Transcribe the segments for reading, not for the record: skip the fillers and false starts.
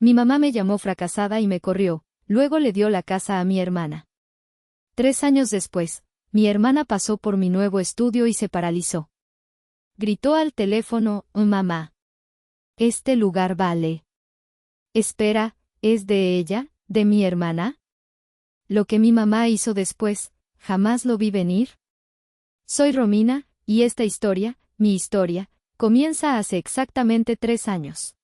Mi mamá me llamó fracasada y me corrió, luego le dio la casa a mi hermana. 3 años después, mi hermana pasó por mi nuevo estudio y se paralizó. Gritó al teléfono: "Oh, mamá. Este lugar vale". Espera, ¿es de ella, de mi hermana? Lo que mi mamá hizo después, jamás lo vi venir. Soy Romina, y esta historia, mi historia, comienza hace exactamente 3 años.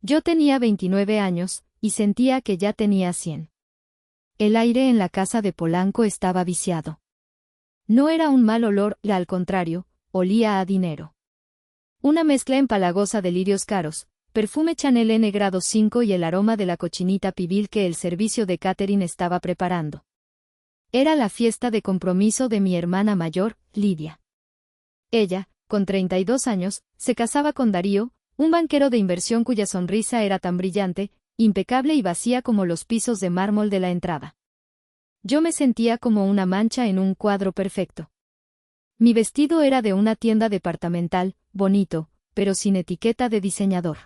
Yo tenía 29 años, y sentía que ya tenía 100. El aire en la casa de Polanco estaba viciado. No era un mal olor, al contrario, olía a dinero. Una mezcla empalagosa de lirios caros, perfume Chanel N grado 5 y el aroma de la cochinita pibil que el servicio de catering estaba preparando. Era la fiesta de compromiso de mi hermana mayor, Lidia. Ella, con 32 años, se casaba con Darío, un banquero de inversión cuya sonrisa era tan brillante, impecable y vacía como los pisos de mármol de la entrada. Yo me sentía como una mancha en un cuadro perfecto. Mi vestido era de una tienda departamental, bonito, pero sin etiqueta de diseñador.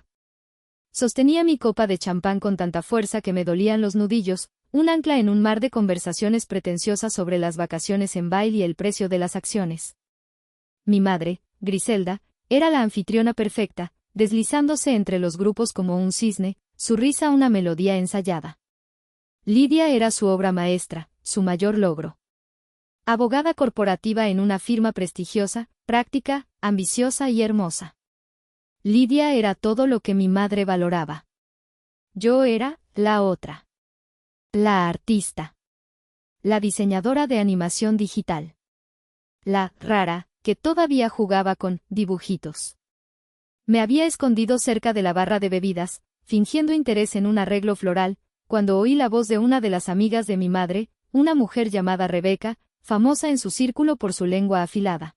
Sostenía mi copa de champán con tanta fuerza que me dolían los nudillos, un ancla en un mar de conversaciones pretenciosas sobre las vacaciones en Bail y el precio de las acciones. Mi madre, Griselda, era la anfitriona perfecta, deslizándose entre los grupos como un cisne, su risa una melodía ensayada. Lidia era su obra maestra, su mayor logro. Abogada corporativa en una firma prestigiosa, práctica, ambiciosa y hermosa. Lidia era todo lo que mi madre valoraba. Yo era la otra. La artista. La diseñadora de animación digital. La rara, que todavía jugaba con dibujitos. Me había escondido cerca de la barra de bebidas, fingiendo interés en un arreglo floral, cuando oí la voz de una de las amigas de mi madre, una mujer llamada Rebeca, famosa en su círculo por su lengua afilada.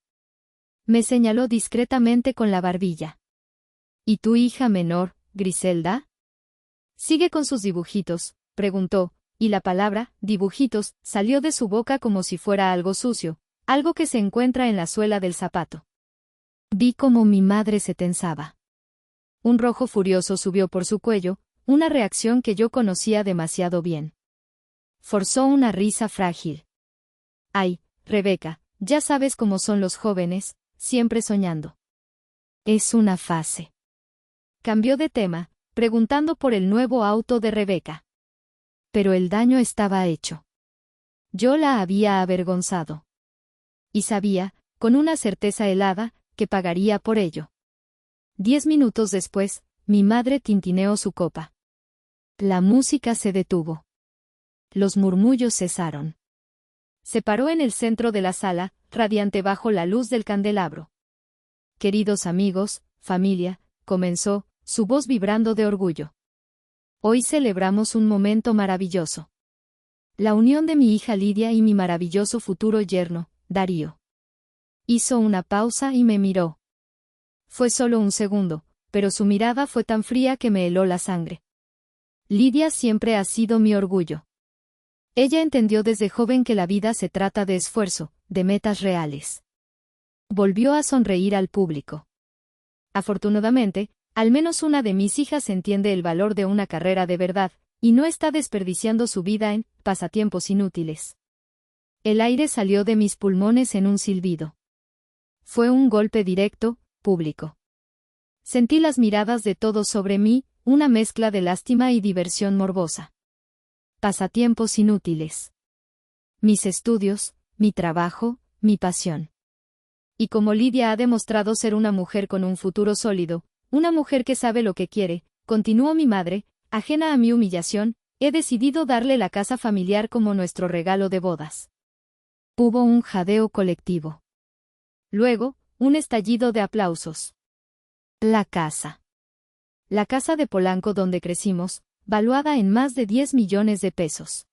Me señaló discretamente con la barbilla. ¿Y tu hija menor, Griselda? ¿Sigue con sus dibujitos?, preguntó, y la palabra, dibujitos, salió de su boca como si fuera algo sucio, algo que se encuentra en la suela del zapato. Vi cómo mi madre se tensaba. Un rojo furioso subió por su cuello, una reacción que yo conocía demasiado bien. Forzó una risa frágil. Ay, Rebeca, ya sabes cómo son los jóvenes, siempre soñando. Es una fase. Cambió de tema, preguntando por el nuevo auto de Rebeca. Pero el daño estaba hecho. Yo la había avergonzado. Y sabía, con una certeza helada, que pagaría por ello. 10 minutos después, mi madre tintineó su copa. La música se detuvo. Los murmullos cesaron. Se paró en el centro de la sala, radiante bajo la luz del candelabro. Queridos amigos, familia, comenzó, su voz vibrando de orgullo. Hoy celebramos un momento maravilloso. La unión de mi hija Lidia y mi maravilloso futuro yerno, Darío. Hizo una pausa y me miró. Fue solo un segundo, pero su mirada fue tan fría que me heló la sangre. Lidia siempre ha sido mi orgullo. Ella entendió desde joven que la vida se trata de esfuerzo, de metas reales. Volvió a sonreír al público. Afortunadamente, al menos una de mis hijas entiende el valor de una carrera de verdad, y no está desperdiciando su vida en pasatiempos inútiles. El aire salió de mis pulmones en un silbido. Fue un golpe directo, público. Sentí las miradas de todos sobre mí, una mezcla de lástima y diversión morbosa. Pasatiempos inútiles. Mis estudios, mi trabajo, mi pasión. Y como Lidia ha demostrado ser una mujer con un futuro sólido, una mujer que sabe lo que quiere, continuó mi madre, ajena a mi humillación, he decidido darle la casa familiar como nuestro regalo de bodas. Hubo un jadeo colectivo. Luego, un estallido de aplausos. La casa. La casa de Polanco donde crecimos, valuada en más de 10 millones de pesos.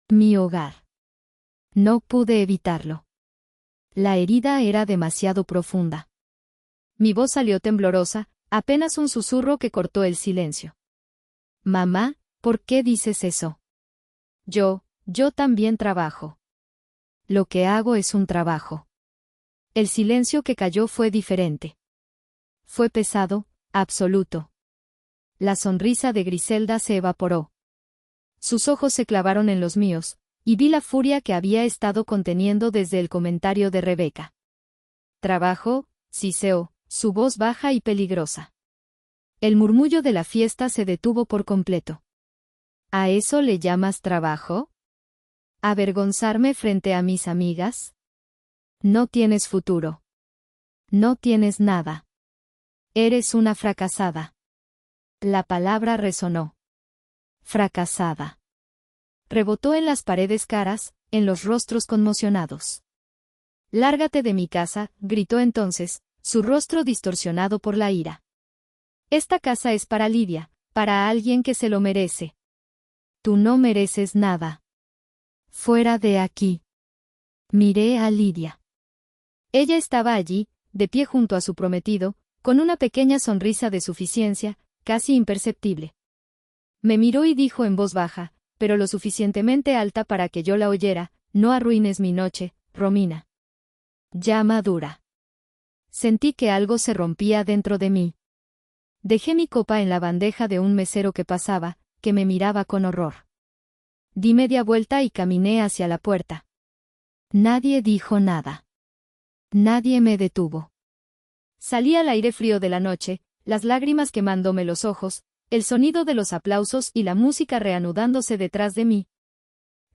Mi hogar. No pude evitarlo. La herida era demasiado profunda. Mi voz salió temblorosa, apenas un susurro que cortó el silencio. Mamá, ¿por qué dices eso? Yo también trabajo. Lo que hago es un trabajo. El silencio que cayó fue diferente. Fue pesado, absoluto. La sonrisa de Griselda se evaporó. Sus ojos se clavaron en los míos, y vi la furia que había estado conteniendo desde el comentario de Rebeca. Trabajo, siseó, su voz baja y peligrosa. El murmullo de la fiesta se detuvo por completo. ¿A eso le llamas trabajo? ¿Avergonzarme frente a mis amigas? No tienes futuro. No tienes nada. Eres una fracasada. La palabra resonó. Fracasada. Rebotó en las paredes caras, en los rostros conmocionados. Lárgate de mi casa, gritó entonces, su rostro distorsionado por la ira. Esta casa es para Lidia, para alguien que se lo merece. Tú no mereces nada. Fuera de aquí. Miré a Lidia. Ella estaba allí, de pie junto a su prometido, con una pequeña sonrisa de suficiencia, casi imperceptible. Me miró y dijo en voz baja, pero lo suficientemente alta para que yo la oyera, no arruines mi noche, Romina. Ya madura. Sentí que algo se rompía dentro de mí. Dejé mi copa en la bandeja de un mesero que pasaba, que me miraba con horror. Di media vuelta y caminé hacia la puerta. Nadie dijo nada. Nadie me detuvo. Salí al aire frío de la noche, las lágrimas quemándome los ojos, el sonido de los aplausos y la música reanudándose detrás de mí.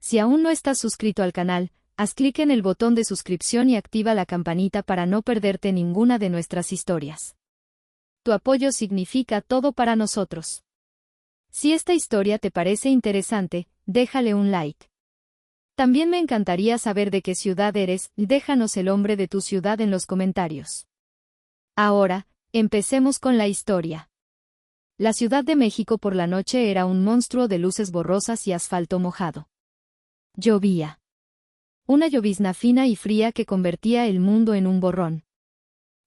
Si aún no estás suscrito al canal, haz clic en el botón de suscripción y activa la campanita para no perderte ninguna de nuestras historias. Tu apoyo significa todo para nosotros. Si esta historia te parece interesante, déjale un like. También me encantaría saber de qué ciudad eres, y déjanos el nombre de tu ciudad en los comentarios. Ahora, empecemos con la historia. La Ciudad de México por la noche era un monstruo de luces borrosas y asfalto mojado. Llovía. Una llovizna fina y fría que convertía el mundo en un borrón.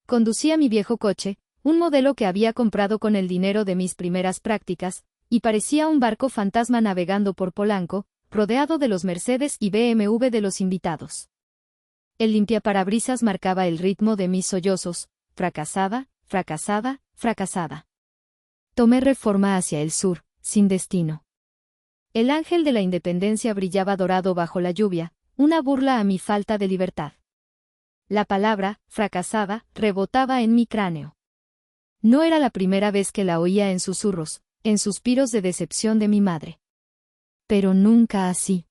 Conducía mi viejo coche, un modelo que había comprado con el dinero de mis primeras prácticas, y parecía un barco fantasma navegando por Polanco, rodeado de los Mercedes y BMW de los invitados. El limpiaparabrisas marcaba el ritmo de mis sollozos, fracasada, fracasada, fracasada. Tomé Reforma hacia el sur, sin destino. El ángel de la independencia brillaba dorado bajo la lluvia, una burla a mi falta de libertad. La palabra, fracasada, rebotaba en mi cráneo. No era la primera vez que la oía en susurros, en suspiros de decepción de mi madre. Pero nunca así.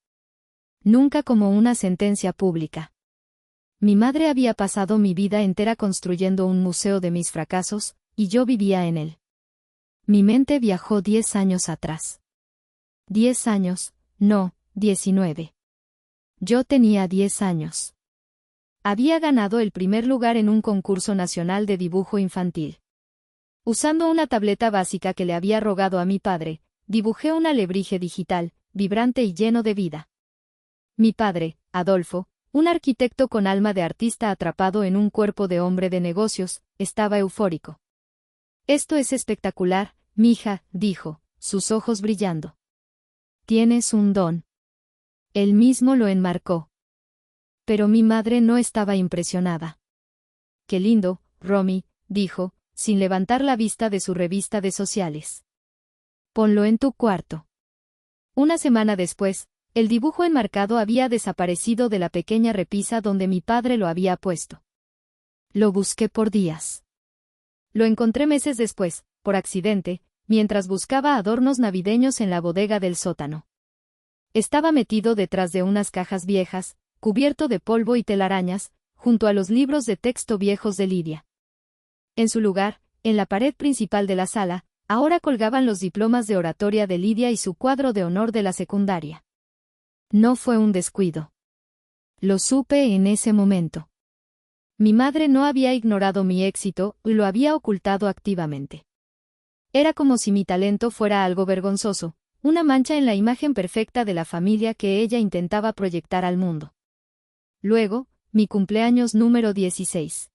Nunca como una sentencia pública. Mi madre había pasado mi vida entera construyendo un museo de mis fracasos, y yo vivía en él. Mi mente viajó 10 años atrás. 10 años, no, 19. Yo tenía 10 años. Había ganado el primer lugar en un concurso nacional de dibujo infantil. Usando una tableta básica que le había rogado a mi padre, dibujé un alebrije digital, vibrante y lleno de vida. Mi padre, Adolfo, un arquitecto con alma de artista atrapado en un cuerpo de hombre de negocios, estaba eufórico. Esto es espectacular, mija, dijo, sus ojos brillando. Tienes un don. Él mismo lo enmarcó. Pero mi madre no estaba impresionada. Qué lindo, Romy, dijo, sin levantar la vista de su revista de sociales. Ponlo en tu cuarto. Una semana después, el dibujo enmarcado había desaparecido de la pequeña repisa donde mi padre lo había puesto. Lo busqué por días. Lo encontré meses después, por accidente, mientras buscaba adornos navideños en la bodega del sótano. Estaba metido detrás de unas cajas viejas, cubierto de polvo y telarañas, junto a los libros de texto viejos de Lidia. En su lugar, en la pared principal de la sala, ahora colgaban los diplomas de oratoria de Lidia y su cuadro de honor de la secundaria. No fue un descuido. Lo supe en ese momento. Mi madre no había ignorado mi éxito y lo había ocultado activamente. Era como si mi talento fuera algo vergonzoso, una mancha en la imagen perfecta de la familia que ella intentaba proyectar al mundo. Luego, mi cumpleaños número 16.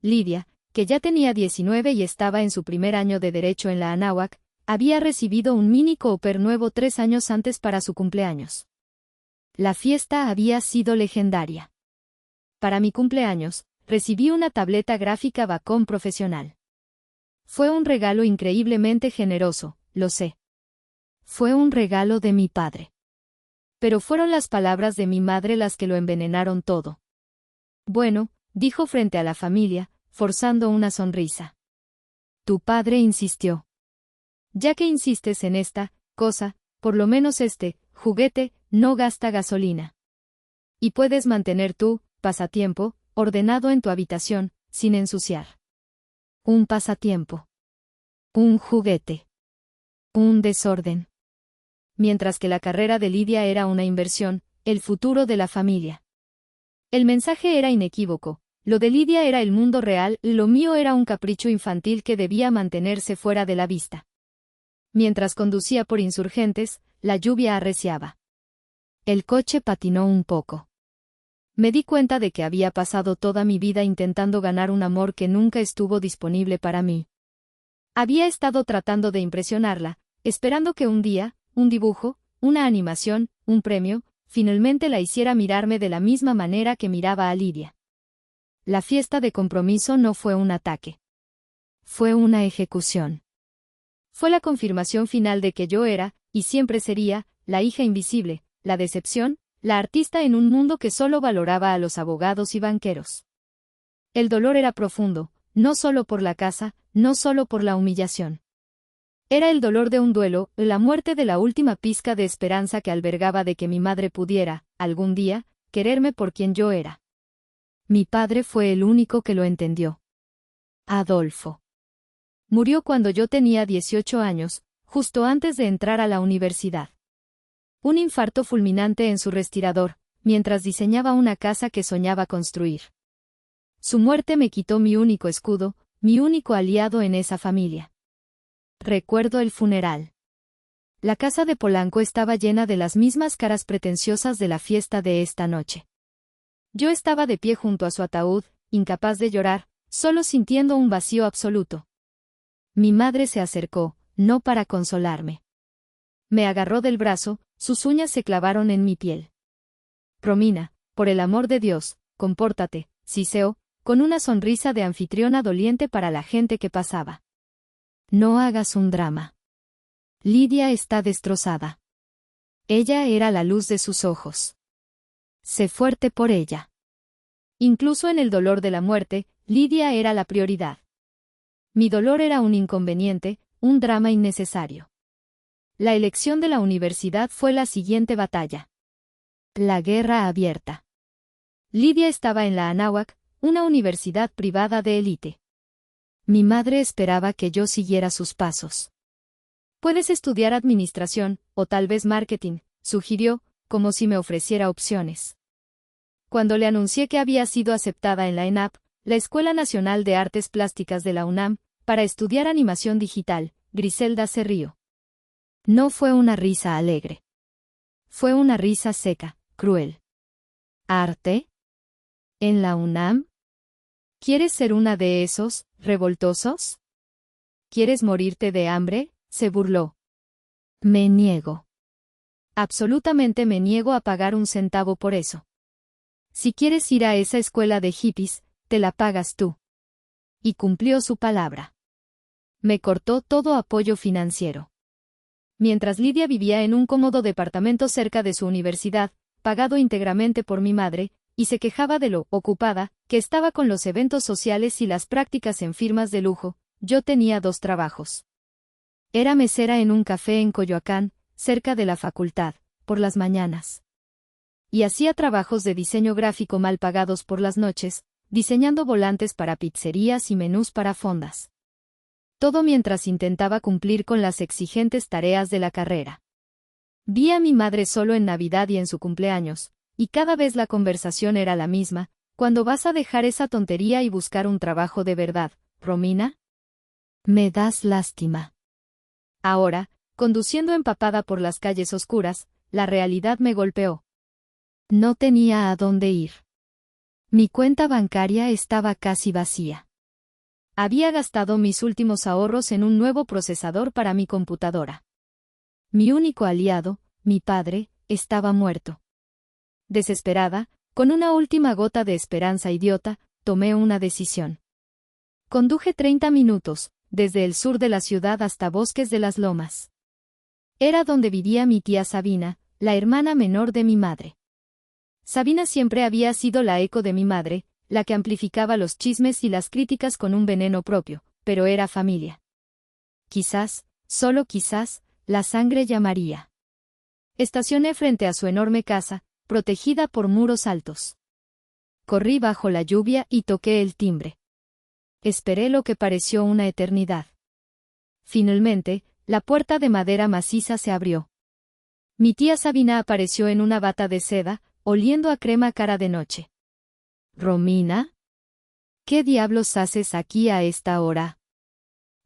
Lidia, que ya tenía 19 y estaba en su primer año de Derecho en la Anáhuac, había recibido un Mini Cooper nuevo 3 años antes para su cumpleaños. La fiesta había sido legendaria. Para mi cumpleaños, recibí una tableta gráfica Wacom profesional. Fue un regalo increíblemente generoso, lo sé. Fue un regalo de mi padre. Pero fueron las palabras de mi madre las que lo envenenaron todo. Bueno, dijo frente a la familia, forzando una sonrisa. Tu padre insistió. Ya que insistes en esta cosa, por lo menos este juguete no gasta gasolina. Y puedes mantener tu pasatiempo ordenado en tu habitación, sin ensuciar. Un pasatiempo. Un juguete. Un desorden. Mientras que la carrera de Lidia era una inversión, el futuro de la familia. El mensaje era inequívoco. Lo de Lidia era el mundo real, lo mío era un capricho infantil que debía mantenerse fuera de la vista. Mientras conducía por Insurgentes, la lluvia arreciaba. El coche patinó un poco. Me di cuenta de que había pasado toda mi vida intentando ganar un amor que nunca estuvo disponible para mí. Había estado tratando de impresionarla, esperando que un día, un dibujo, una animación, un premio, finalmente la hiciera mirarme de la misma manera que miraba a Lidia. La fiesta de compromiso no fue un ataque. Fue una ejecución. Fue la confirmación final de que yo era, y siempre sería, la hija invisible, la decepción, la artista en un mundo que solo valoraba a los abogados y banqueros. El dolor era profundo, no solo por la casa, no solo por la humillación. Era el dolor de un duelo, la muerte de la última pizca de esperanza que albergaba de que mi madre pudiera, algún día, quererme por quien yo era. Mi padre fue el único que lo entendió. Adolfo. Murió cuando yo tenía 18 años, justo antes de entrar a la universidad. Un infarto fulminante en su respirador, mientras diseñaba una casa que soñaba construir. Su muerte me quitó mi único escudo, mi único aliado en esa familia. Recuerdo el funeral. La casa de Polanco estaba llena de las mismas caras pretenciosas de la fiesta de esta noche. Yo estaba de pie junto a su ataúd, incapaz de llorar, solo sintiendo un vacío absoluto. Mi madre se acercó, no para consolarme. Me agarró del brazo, sus uñas se clavaron en mi piel. Romina, por el amor de Dios, compórtate, siseó, con una sonrisa de anfitriona doliente para la gente que pasaba. No hagas un drama. Lidia está destrozada. Ella era la luz de sus ojos. Sé fuerte por ella. Incluso en el dolor de la muerte, Lidia era la prioridad. Mi dolor era un inconveniente, un drama innecesario. La elección de la universidad fue la siguiente batalla. La guerra abierta. Lidia estaba en la Anáhuac, una universidad privada de élite. Mi madre esperaba que yo siguiera sus pasos. Puedes estudiar administración, o tal vez marketing, sugirió, como si me ofreciera opciones. Cuando le anuncié que había sido aceptada en la ENAP, la Escuela Nacional de Artes Plásticas de la UNAM, para estudiar animación digital, Griselda se rió. No fue una risa alegre. Fue una risa seca, cruel. ¿Arte? ¿En la UNAM? ¿Quieres ser una de esos, revoltosos? ¿Quieres morirte de hambre?, se burló. Me niego. Absolutamente me niego a pagar un centavo por eso. Si quieres ir a esa escuela de hippies, te la pagas tú. Y cumplió su palabra. Me cortó todo apoyo financiero. Mientras Lidia vivía en un cómodo departamento cerca de su universidad, pagado íntegramente por mi madre, y se quejaba de lo ocupada que estaba con los eventos sociales y las prácticas en firmas de lujo, yo tenía 2 trabajos. Era mesera en un café en Coyoacán, cerca de la facultad, por las mañanas. Y hacía trabajos de diseño gráfico mal pagados por las noches, diseñando volantes para pizzerías y menús para fondas. Todo mientras intentaba cumplir con las exigentes tareas de la carrera. Vi a mi madre solo en Navidad y en su cumpleaños, y cada vez la conversación era la misma: ¿cuándo vas a dejar esa tontería y buscar un trabajo de verdad, Romina? Me das lástima. Ahora, conduciendo empapada por las calles oscuras, la realidad me golpeó. No tenía a dónde ir. Mi cuenta bancaria estaba casi vacía. Había gastado mis últimos ahorros en un nuevo procesador para mi computadora. Mi único aliado, mi padre, estaba muerto. Desesperada, con una última gota de esperanza idiota, tomé una decisión. Conduje 30 minutos, desde el sur de la ciudad hasta Bosques de las Lomas. Era donde vivía mi tía Sabina, la hermana menor de mi madre. Sabina siempre había sido la eco de mi madre, la que amplificaba los chismes y las críticas con un veneno propio, pero era familia. Quizás, solo quizás, la sangre llamaría. Estacioné frente a su enorme casa, protegida por muros altos. Corrí bajo la lluvia y toqué el timbre. Esperé lo que pareció una eternidad. Finalmente, la puerta de madera maciza se abrió. Mi tía Sabina apareció en una bata de seda, oliendo a crema cara de noche. «¿Romina? ¿Qué diablos haces aquí a esta hora?»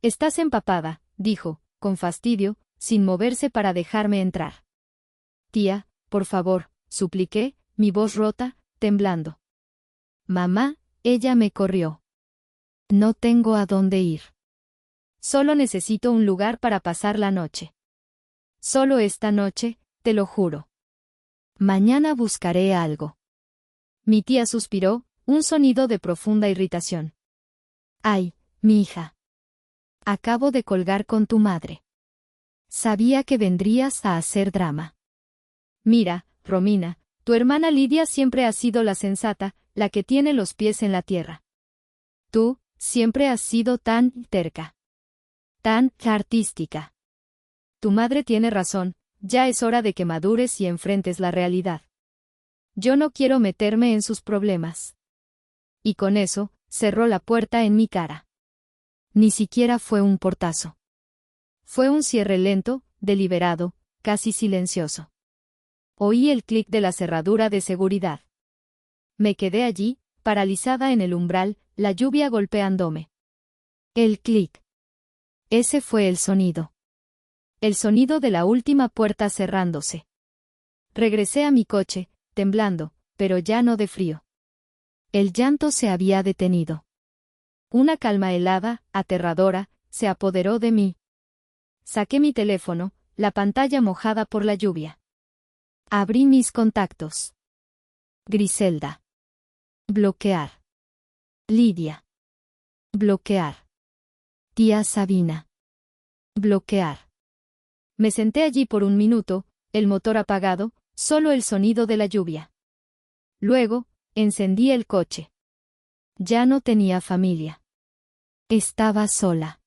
«Estás empapada», dijo, con fastidio, sin moverse para dejarme entrar. «Tía, por favor», supliqué, mi voz rota, temblando. «Mamá», ella me corrió. «No tengo a dónde ir. Solo necesito un lugar para pasar la noche. Solo esta noche, te lo juro. Mañana buscaré algo». Mi tía suspiró, un sonido de profunda irritación. «Ay, mi hija. Acabo de colgar con tu madre. Sabía que vendrías a hacer drama. Mira, Romina, tu hermana Lidia siempre ha sido la sensata, la que tiene los pies en la tierra. Tú, siempre has sido tan terca. Tan artística. Tu madre tiene razón, ya es hora de que madures y enfrentes la realidad. Yo no quiero meterme en sus problemas». Y con eso, cerró la puerta en mi cara. Ni siquiera fue un portazo. Fue un cierre lento, deliberado, casi silencioso. Oí el clic de la cerradura de seguridad. Me quedé allí, paralizada en el umbral, la lluvia golpeándome. El clic. Ese fue el sonido. El sonido de la última puerta cerrándose. Regresé a mi coche, temblando, pero ya no de frío. El llanto se había detenido. Una calma helada, aterradora, se apoderó de mí. Saqué mi teléfono, la pantalla mojada por la lluvia. Abrí mis contactos. Griselda. Bloquear. Lidia. Bloquear. Tía Sabina. Bloquear. Me senté allí por un minuto, el motor apagado, solo el sonido de la lluvia. Luego, encendí el coche. Ya no tenía familia. Estaba sola.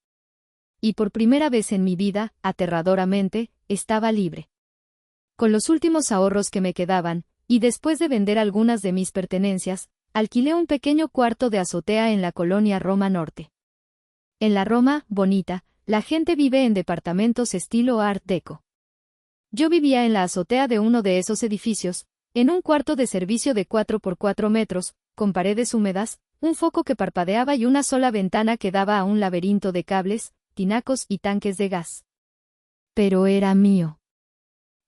Y por primera vez en mi vida, aterradoramente, estaba libre. Con los últimos ahorros que me quedaban, y después de vender algunas de mis pertenencias, alquilé un pequeño cuarto de azotea en la colonia Roma Norte. En la Roma, bonita, la gente vive en departamentos estilo Art Deco. Yo vivía en la azotea de uno de esos edificios, en un cuarto de servicio de 4 por 4 metros, con paredes húmedas, un foco que parpadeaba y una sola ventana que daba a un laberinto de cables, tinacos y tanques de gas. Pero era mío.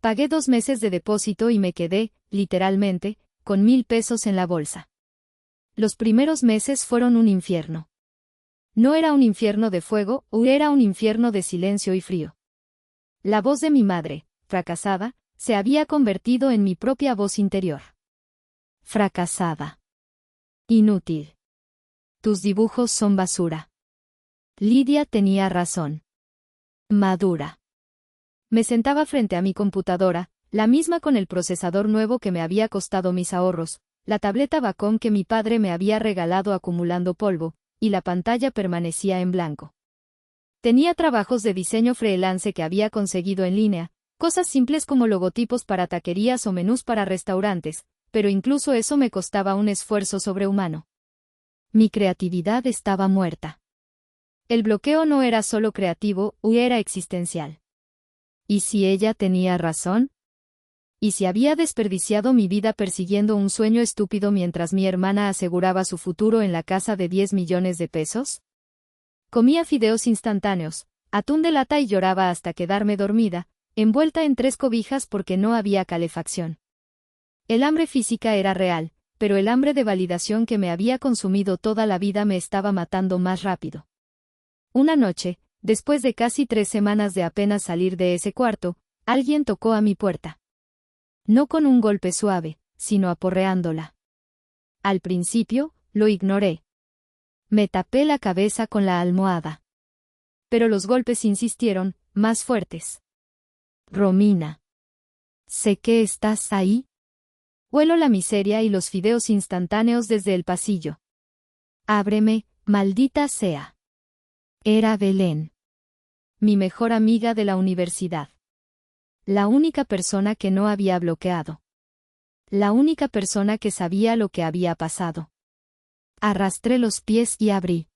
Pagué 2 meses de depósito y me quedé, literalmente, con 1,000 pesos en la bolsa. Los primeros meses fueron un infierno. No era un infierno de fuego, o era un infierno de silencio y frío. La voz de mi madre, fracasada, se había convertido en mi propia voz interior. Fracasada. Inútil. Tus dibujos son basura. Lidia tenía razón. Madura. Me sentaba frente a mi computadora, la misma con el procesador nuevo que me había costado mis ahorros, la tableta Wacom que mi padre me había regalado acumulando polvo, y la pantalla permanecía en blanco. Tenía trabajos de diseño freelance que había conseguido en línea, cosas simples como logotipos para taquerías o menús para restaurantes, pero incluso eso me costaba un esfuerzo sobrehumano. Mi creatividad estaba muerta. El bloqueo no era solo creativo, era existencial. ¿Y si ella tenía razón? ¿Y si había desperdiciado mi vida persiguiendo un sueño estúpido mientras mi hermana aseguraba su futuro en la casa de 10 millones de pesos? Comía fideos instantáneos, atún de lata y lloraba hasta quedarme dormida, envuelta en 3 cobijas porque no había calefacción. El hambre física era real, pero el hambre de validación que me había consumido toda la vida me estaba matando más rápido. Una noche, después de casi 3 semanas de apenas salir de ese cuarto, alguien tocó a mi puerta. No con un golpe suave, sino aporreándola. Al principio, lo ignoré. Me tapé la cabeza con la almohada. pero los golpes insistieron, más fuertes. Romina. Sé que estás ahí. Huelo la miseria y los fideos instantáneos desde el pasillo. Ábreme, maldita sea. Era Belén. Mi mejor amiga de la universidad. La única persona que no había bloqueado. La única persona que sabía lo que había pasado. Arrastré los pies y abrí.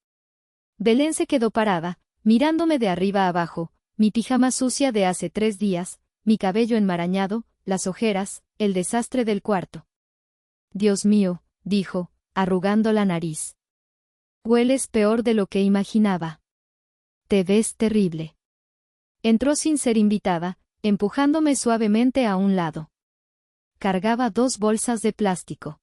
Belén se quedó parada, mirándome de arriba abajo, mi pijama sucia de hace 3 días, mi cabello enmarañado, las ojeras, el desastre del cuarto. Dios mío, dijo, arrugando la nariz. Hueles peor de lo que imaginaba. Te ves terrible. Entró sin ser invitada, empujándome suavemente a un lado. Cargaba 2 bolsas de plástico.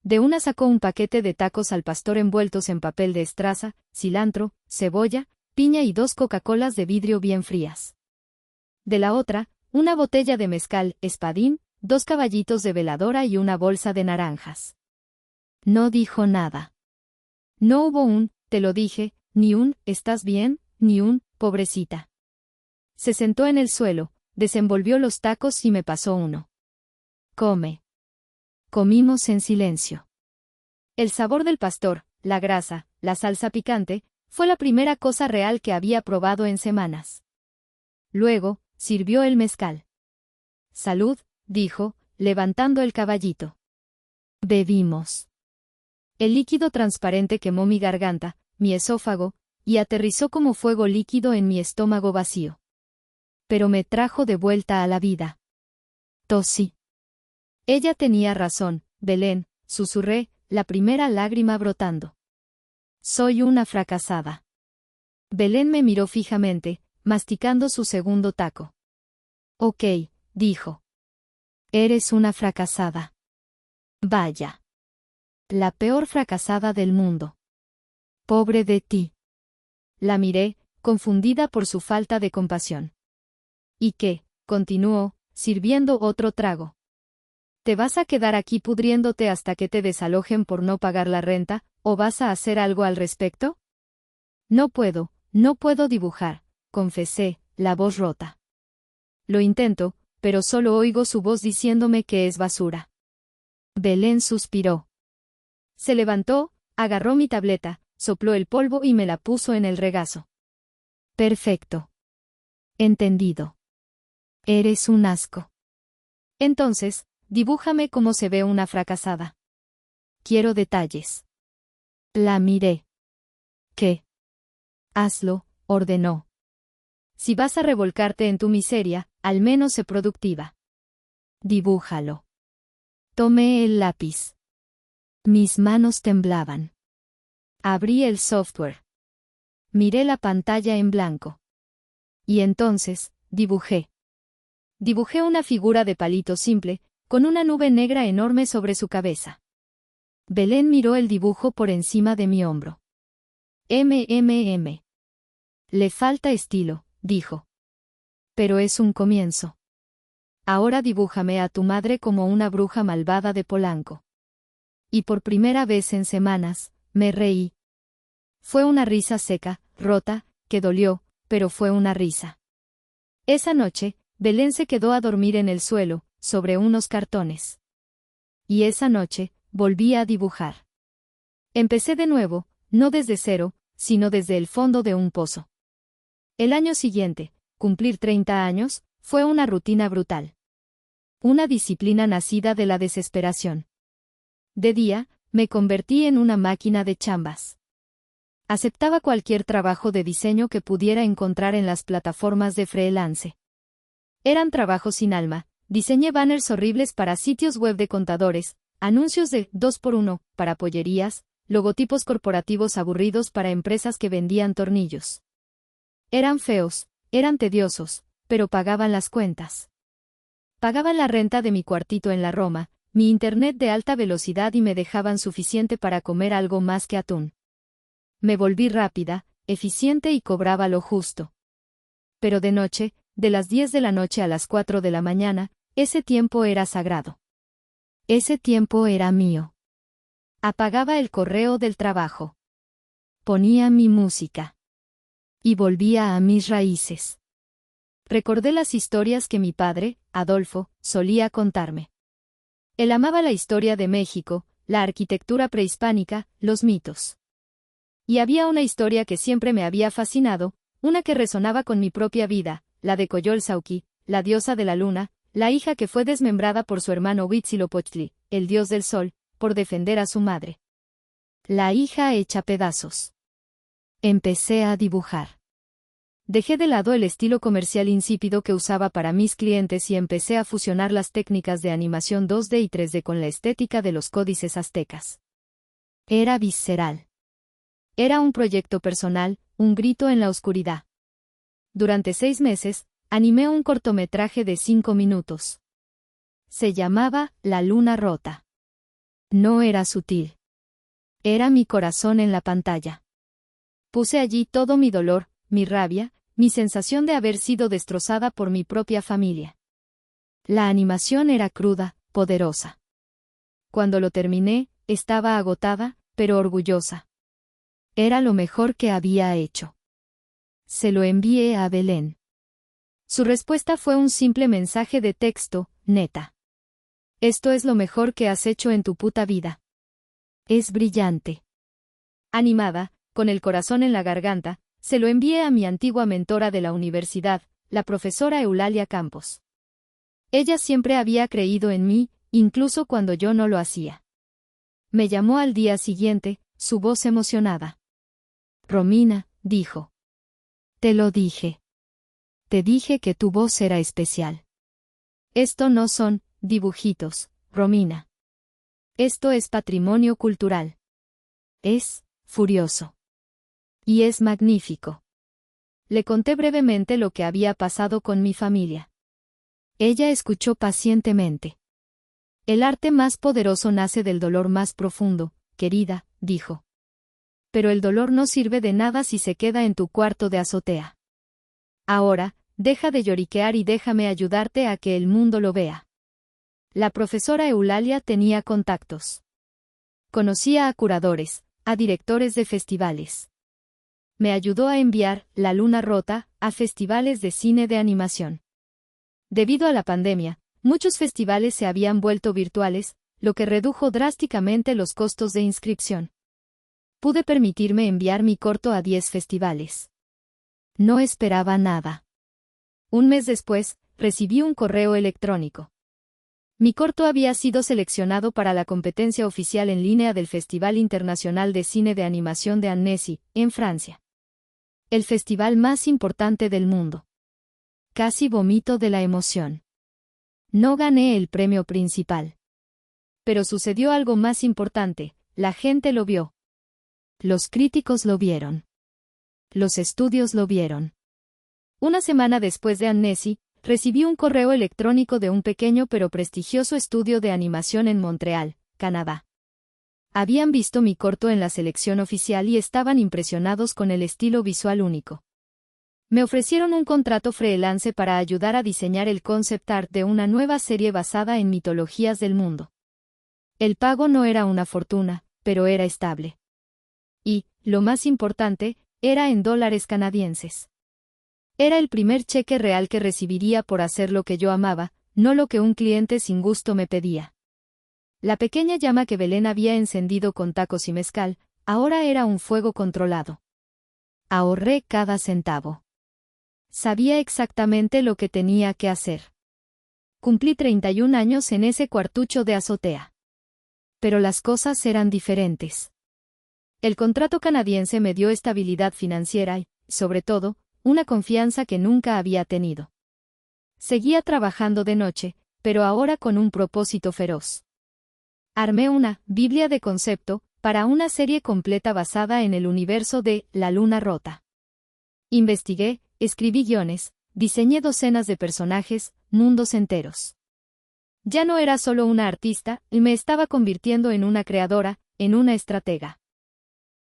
De una sacó un paquete de tacos al pastor envueltos en papel de estraza, cilantro, cebolla, piña y 2 Coca-Colas de vidrio bien frías. De la otra, una botella de mezcal, espadín, 2 caballitos de veladora y una bolsa de naranjas. No dijo nada. No hubo un, te lo dije, ni un, ¿estás bien?, ni un, pobrecita. Se sentó en el suelo, desenvolvió los tacos y me pasó uno. Come. Comimos en silencio. El sabor del pastor, la grasa, la salsa picante, fue la primera cosa real que había probado en semanas. Luego, sirvió el mezcal. Salud, dijo, levantando el caballito. Bebimos. El líquido transparente quemó mi garganta, mi esófago, y aterrizó como fuego líquido en mi estómago vacío. Pero me trajo de vuelta a la vida. Tosí. Ella tenía razón, Belén, susurré, la primera lágrima brotando. Soy una fracasada. Belén me miró fijamente, masticando su segundo taco. Ok, dijo. Eres una fracasada. Vaya. La peor fracasada del mundo. Pobre de ti. La miré, confundida por su falta de compasión. ¿Y qué?, continuó, sirviendo otro trago. ¿Te vas a quedar aquí pudriéndote hasta que te desalojen por no pagar la renta, o vas a hacer algo al respecto? No puedo dibujar, confesé, la voz rota. Lo intento, pero solo oigo su voz diciéndome que es basura. Belén suspiró. Se levantó, agarró mi tableta, sopló el polvo y me la puso en el regazo. Perfecto. Entendido. Eres un asco. Entonces, dibújame cómo se ve una fracasada. Quiero detalles. La miré. ¿Qué? Hazlo, ordenó. Si vas a revolcarte en tu miseria, al menos sé productiva. Dibújalo. Tomé el lápiz. Mis manos temblaban. Abrí el software. Miré la pantalla en blanco. Y entonces, dibujé. Dibujé una figura de palito simple, con una nube negra enorme sobre su cabeza. Belén miró el dibujo por encima de mi hombro. Le falta estilo, dijo. Pero es un comienzo. Ahora dibújame a tu madre como una bruja malvada de Polanco. Y por primera vez en semanas, me reí. Fue una risa seca, rota, que dolió, pero fue una risa. Esa noche, Belén se quedó a dormir en el suelo, sobre unos cartones. Y esa noche, volví a dibujar. Empecé de nuevo, no desde cero, sino desde el fondo de un pozo. El año siguiente, cumplir 30 años, fue una rutina brutal. Una disciplina nacida de la desesperación. De día, me convertí en una máquina de chambas. Aceptaba cualquier trabajo de diseño que pudiera encontrar en las plataformas de freelance. Eran trabajos sin alma, diseñé banners horribles para sitios web de contadores, anuncios de 2x1 para pollerías, logotipos corporativos aburridos para empresas que vendían tornillos. Eran feos, eran tediosos, pero pagaban las cuentas. Pagaban la renta de mi cuartito en la Roma, mi internet de alta velocidad y me dejaban suficiente para comer algo más que atún. Me volví rápida, eficiente y cobraba lo justo. Pero de noche, de las 10 de la noche a las 4 de la mañana, ese tiempo era sagrado. Ese tiempo era mío. Apagaba el correo del trabajo. Ponía mi música. Y volvía a mis raíces. Recordé las historias que mi padre, Adolfo, solía contarme. Él amaba la historia de México, la arquitectura prehispánica, los mitos. Y había una historia que siempre me había fascinado, una que resonaba con mi propia vida, la de Coyolxauhqui, la diosa de la luna, la hija que fue desmembrada por su hermano Huitzilopochtli, el dios del sol, por defender a su madre. La hija hecha pedazos. Empecé a dibujar. Dejé de lado el estilo comercial insípido que usaba para mis clientes y empecé a fusionar las técnicas de animación 2D y 3D con la estética de los códices aztecas. Era visceral. Era un proyecto personal, un grito en la oscuridad. Durante 6 meses, animé un cortometraje de 5 minutos. Se llamaba La Luna Rota. No era sutil. Era mi corazón en la pantalla. Puse allí todo mi dolor, mi rabia, mi sensación de haber sido destrozada por mi propia familia. La animación era cruda, poderosa. Cuando lo terminé, estaba agotada, pero orgullosa. Era lo mejor que había hecho. Se lo envié a Belén. Su respuesta fue un simple mensaje de texto: neta. Esto es lo mejor que has hecho en tu puta vida. Es brillante. Animada, con el corazón en la garganta, se lo envié a mi antigua mentora de la universidad, la profesora Eulalia Campos. Ella siempre había creído en mí, incluso cuando yo no lo hacía. Me llamó al día siguiente, su voz emocionada. Romina, dijo. Te lo dije. Te dije que tu voz era especial. Esto no son dibujitos, Romina. Esto es patrimonio cultural. Es furioso. Y es magnífico. Le conté brevemente lo que había pasado con mi familia. Ella escuchó pacientemente. El arte más poderoso nace del dolor más profundo, querida, dijo. Pero el dolor no sirve de nada si se queda en tu cuarto de azotea. Ahora, deja de lloriquear y déjame ayudarte a que el mundo lo vea. La profesora Eulalia tenía contactos. Conocía a curadores, a directores de festivales. Me ayudó a enviar La Luna Rota a festivales de cine de animación. Debido a la pandemia, muchos festivales se habían vuelto virtuales, lo que redujo drásticamente los costos de inscripción. Pude permitirme enviar mi corto a 10 festivales. No esperaba nada. Un mes después, recibí un correo electrónico. Mi corto había sido seleccionado para la competencia oficial en línea del Festival Internacional de Cine de Animación de Annecy, en Francia. El festival más importante del mundo. Casi vomito de la emoción. No gané el premio principal. Pero sucedió algo más importante: la gente lo vio. Los críticos lo vieron. Los estudios lo vieron. Una semana después de Annecy, recibí un correo electrónico de un pequeño pero prestigioso estudio de animación en Montreal, Canadá. Habían visto mi corto en la selección oficial y estaban impresionados con el estilo visual único. Me ofrecieron un contrato freelance para ayudar a diseñar el concept art de una nueva serie basada en mitologías del mundo. El pago no era una fortuna, pero era estable. Y, lo más importante, era en dólares canadienses. Era el primer cheque real que recibiría por hacer lo que yo amaba, no lo que un cliente sin gusto me pedía. La pequeña llama que Belén había encendido con tacos y mezcal, ahora era un fuego controlado. Ahorré cada centavo. Sabía exactamente lo que tenía que hacer. Cumplí 31 años en ese cuartucho de azotea. Pero las cosas eran diferentes. El contrato canadiense me dio estabilidad financiera y, sobre todo, una confianza que nunca había tenido. Seguía trabajando de noche, pero ahora con un propósito feroz. Armé una Biblia de concepto para una serie completa basada en el universo de La Luna Rota. Investigué, escribí guiones, diseñé docenas de personajes, mundos enteros. Ya no era solo una artista, y me estaba convirtiendo en una creadora, en una estratega.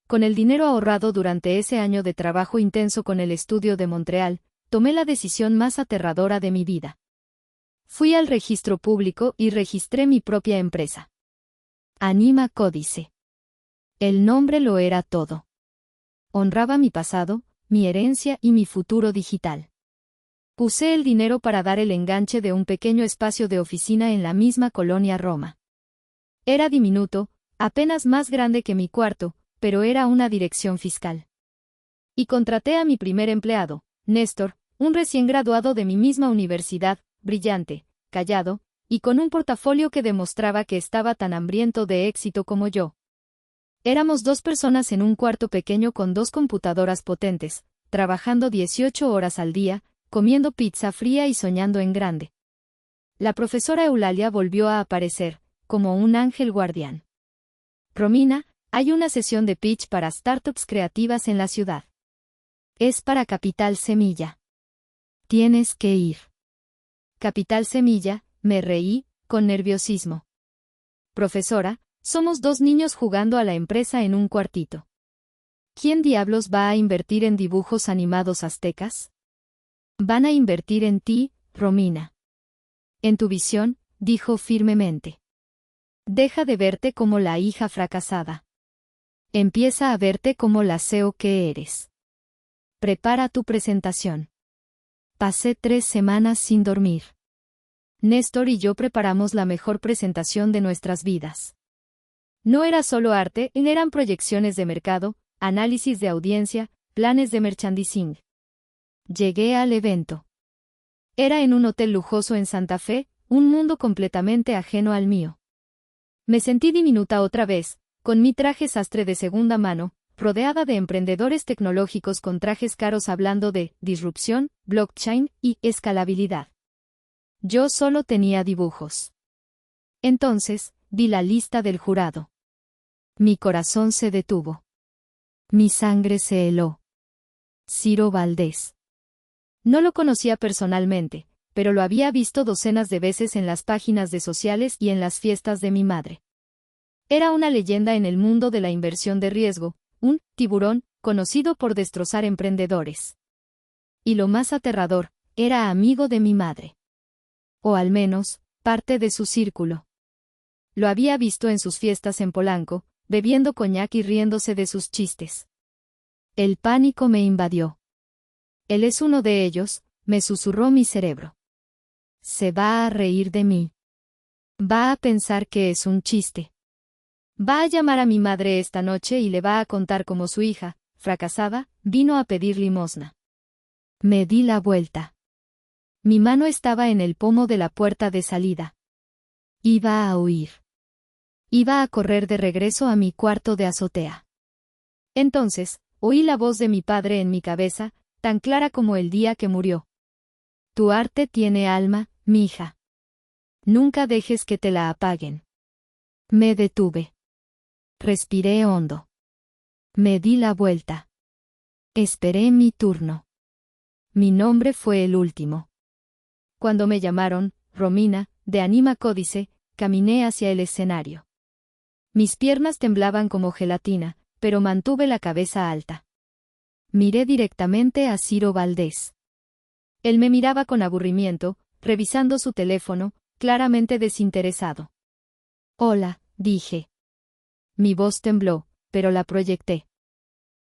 Con el dinero ahorrado durante ese año de trabajo intenso con el estudio de Montreal, tomé la decisión más aterradora de mi vida. Fui al registro público y registré mi propia empresa. Anima Códice. El nombre lo era todo. Honraba mi pasado, mi herencia y mi futuro digital. Usé el dinero para dar el enganche de un pequeño espacio de oficina en la misma colonia Roma. Era diminuto, apenas más grande que mi cuarto, pero era una dirección fiscal. Y contraté a mi primer empleado, Néstor, un recién graduado de mi misma universidad, brillante, callado, y con un portafolio que demostraba que estaba tan hambriento de éxito como yo. Éramos 2 personas en un cuarto pequeño con 2 computadoras potentes, trabajando 18 horas al día, comiendo pizza fría y soñando en grande. La profesora Eulalia volvió a aparecer, como un ángel guardián. Romina, hay una sesión de pitch para startups creativas en la ciudad. Es para Capital Semilla. Tienes que ir. Capital Semilla, me reí, con nerviosismo. Profesora, somos 2 niños jugando a la empresa en un cuartito. ¿Quién diablos va a invertir en dibujos animados aztecas? Van a invertir en ti, Romina. En tu visión, dijo firmemente. Deja de verte como la hija fracasada. Empieza a verte como la CEO que eres. Prepara tu presentación. Pasé 3 semanas sin dormir. Néstor y yo preparamos la mejor presentación de nuestras vidas. No era solo arte, eran proyecciones de mercado, análisis de audiencia, planes de merchandising. Llegué al evento. Era en un hotel lujoso en Santa Fe, un mundo completamente ajeno al mío. Me sentí diminuta otra vez, con mi traje sastre de segunda mano, rodeada de emprendedores tecnológicos con trajes caros hablando de disrupción, blockchain y escalabilidad. Yo solo tenía dibujos. Entonces, vi la lista del jurado. Mi corazón se detuvo. Mi sangre se heló. Ciro Valdés. No lo conocía personalmente, pero lo había visto docenas de veces en las páginas de sociales y en las fiestas de mi madre. Era una leyenda en el mundo de la inversión de riesgo, un tiburón, conocido por destrozar emprendedores. Y lo más aterrador, era amigo de mi madre. O al menos, parte de su círculo. Lo había visto en sus fiestas en Polanco, bebiendo coñac y riéndose de sus chistes. El pánico me invadió. Él es uno de ellos, me susurró mi cerebro. Se va a reír de mí. Va a pensar que es un chiste. Va a llamar a mi madre esta noche y le va a contar cómo su hija, fracasada, vino a pedir limosna. Me di la vuelta. Mi mano estaba en el pomo de la puerta de salida. Iba a huir. Iba a correr de regreso a mi cuarto de azotea. Entonces, oí la voz de mi padre en mi cabeza, tan clara como el día que murió. Tu arte tiene alma, mija. Nunca dejes que te la apaguen. Me detuve. Respiré hondo. Me di la vuelta. Esperé mi turno. Mi nombre fue el último. Cuando me llamaron, Romina, de Anima Códice, caminé hacia el escenario. Mis piernas temblaban como gelatina, pero mantuve la cabeza alta. Miré directamente a Ciro Valdés. Él me miraba con aburrimiento, revisando su teléfono, claramente desinteresado. Hola, dije. Mi voz tembló, pero la proyecté.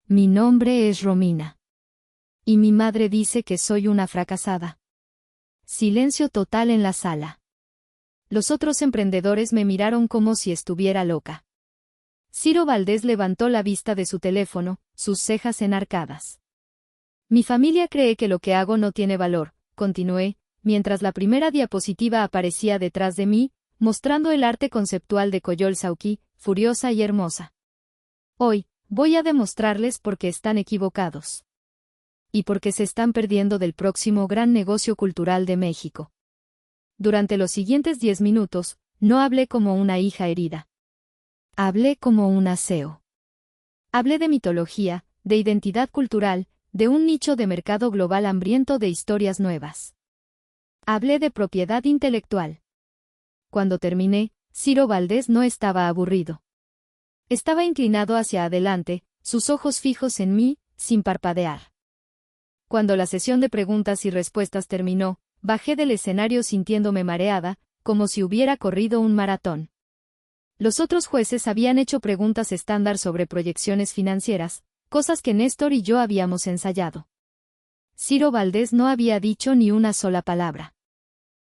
Mi nombre es Romina. Y mi madre dice que soy una fracasada. Silencio total en la sala. Los otros emprendedores me miraron como si estuviera loca. Ciro Valdés levantó la vista de su teléfono, sus cejas enarcadas. Mi familia cree que lo que hago no tiene valor, continué, mientras la primera diapositiva aparecía detrás de mí, mostrando el arte conceptual de Coyol Sauquí, furiosa y hermosa. Hoy, voy a demostrarles por qué están equivocados. Y porque se están perdiendo del próximo gran negocio cultural de México. Durante los siguientes 10 minutos, no hablé como una hija herida. Hablé como un CEO. Hablé de mitología, de identidad cultural, de un nicho de mercado global hambriento de historias nuevas. Hablé de propiedad intelectual. Cuando terminé, Ciro Valdés no estaba aburrido. Estaba inclinado hacia adelante, sus ojos fijos en mí, sin parpadear. Cuando la sesión de preguntas y respuestas terminó, bajé del escenario sintiéndome mareada, como si hubiera corrido un maratón. Los otros jueces habían hecho preguntas estándar sobre proyecciones financieras, cosas que Néstor y yo habíamos ensayado. Ciro Valdés no había dicho ni una sola palabra.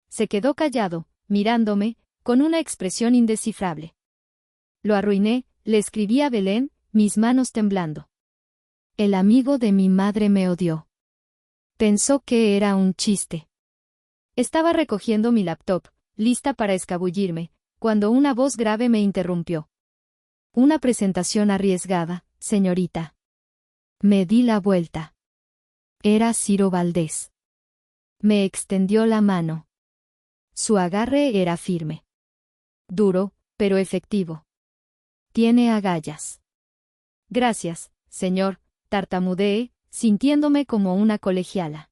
Se quedó callado, mirándome, con una expresión indescifrable. Lo arruiné, le escribí a Belén, mis manos temblando. El amigo de mi madre me odió. Pensó que era un chiste. Estaba recogiendo mi laptop, lista para escabullirme, cuando una voz grave me interrumpió. Una presentación arriesgada, señorita. Me di la vuelta. Era Ciro Valdés. Me extendió la mano. Su agarre era firme. Duro, pero efectivo. Tiene agallas. Gracias, señor, tartamudeé, sintiéndome como una colegiala.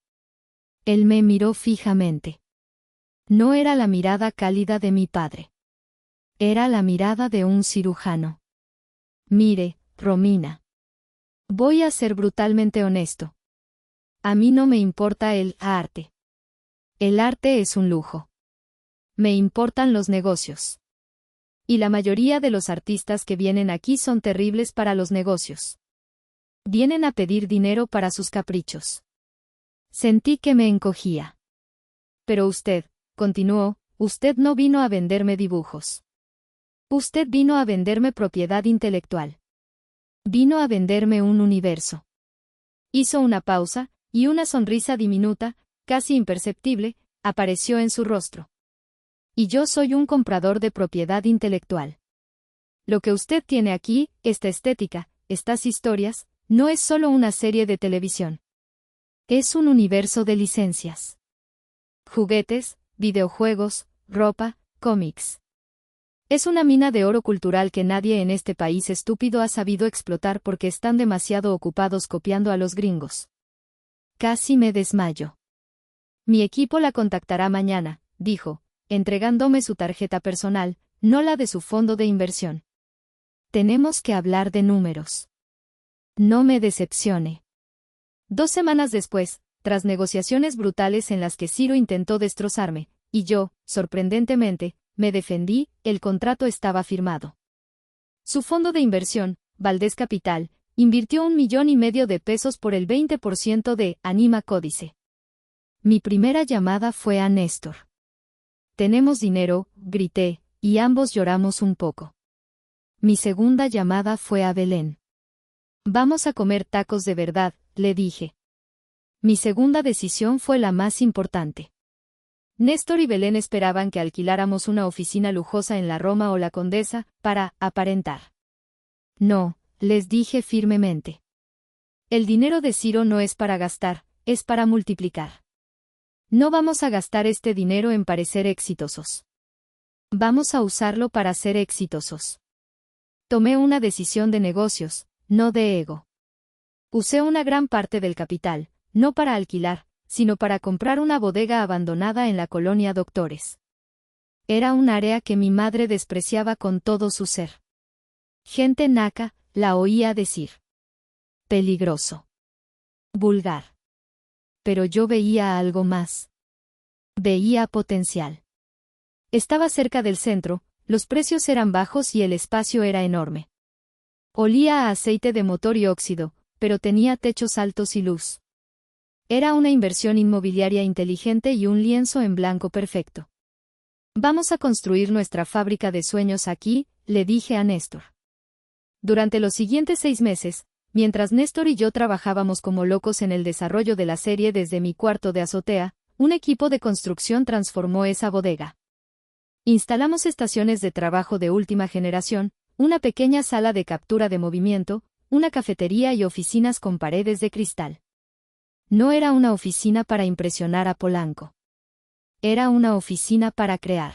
Él me miró fijamente. No era la mirada cálida de mi padre. Era la mirada de un cirujano. Mire, Romina. Voy a ser brutalmente honesto. A mí no me importa el arte. El arte es un lujo. Me importan los negocios. Y la mayoría de los artistas que vienen aquí son terribles para los negocios. Vienen a pedir dinero para sus caprichos. Sentí que me encogía. Pero usted, continuó, usted no vino a venderme dibujos. Usted vino a venderme propiedad intelectual. Vino a venderme un universo. Hizo una pausa, y una sonrisa diminuta, casi imperceptible, apareció en su rostro. Y yo soy un comprador de propiedad intelectual. Lo que usted tiene aquí, esta estética, estas historias, no es solo una serie de televisión. Es un universo de licencias. Juguetes, videojuegos, ropa, cómics. Es una mina de oro cultural que nadie en este país estúpido ha sabido explotar porque están demasiado ocupados copiando a los gringos. Casi me desmayo. Mi equipo la contactará mañana, dijo, entregándome su tarjeta personal, no la de su fondo de inversión. Tenemos que hablar de números. No me decepcione. 2 semanas después, tras negociaciones brutales en las que Ciro intentó destrozarme, y yo, sorprendentemente, me defendí, el contrato estaba firmado. Su fondo de inversión, Valdés Capital, invirtió $1,500,000 por el 20% de Anima Códice. Mi primera llamada fue a Néstor. Tenemos dinero, grité, y ambos lloramos un poco. Mi segunda llamada fue a Belén. Vamos a comer tacos de verdad, le dije. Mi segunda decisión fue la más importante. Néstor y Belén esperaban que alquiláramos una oficina lujosa en la Roma o la Condesa, para aparentar. No, les dije firmemente. El dinero de Ciro no es para gastar, es para multiplicar. No vamos a gastar este dinero en parecer exitosos. Vamos a usarlo para ser exitosos. Tomé una decisión de negocios, no de ego. Usé una gran parte del capital, no para alquilar, sino para comprar una bodega abandonada en la colonia Doctores. Era un área que mi madre despreciaba con todo su ser. Gente naca, la oía decir. Peligroso. Vulgar. Pero yo veía algo más. Veía potencial. Estaba cerca del centro, los precios eran bajos y el espacio era enorme. Olía a aceite de motor y óxido, pero tenía techos altos y luz. Era una inversión inmobiliaria inteligente y un lienzo en blanco perfecto. Vamos a construir nuestra fábrica de sueños aquí, le dije a Néstor. Durante los siguientes 6 meses, mientras Néstor y yo trabajábamos como locos en el desarrollo de la serie desde mi cuarto de azotea, un equipo de construcción transformó esa bodega. Instalamos estaciones de trabajo de última generación, una pequeña sala de captura de movimiento, una cafetería y oficinas con paredes de cristal. No era una oficina para impresionar a Polanco. Era una oficina para crear.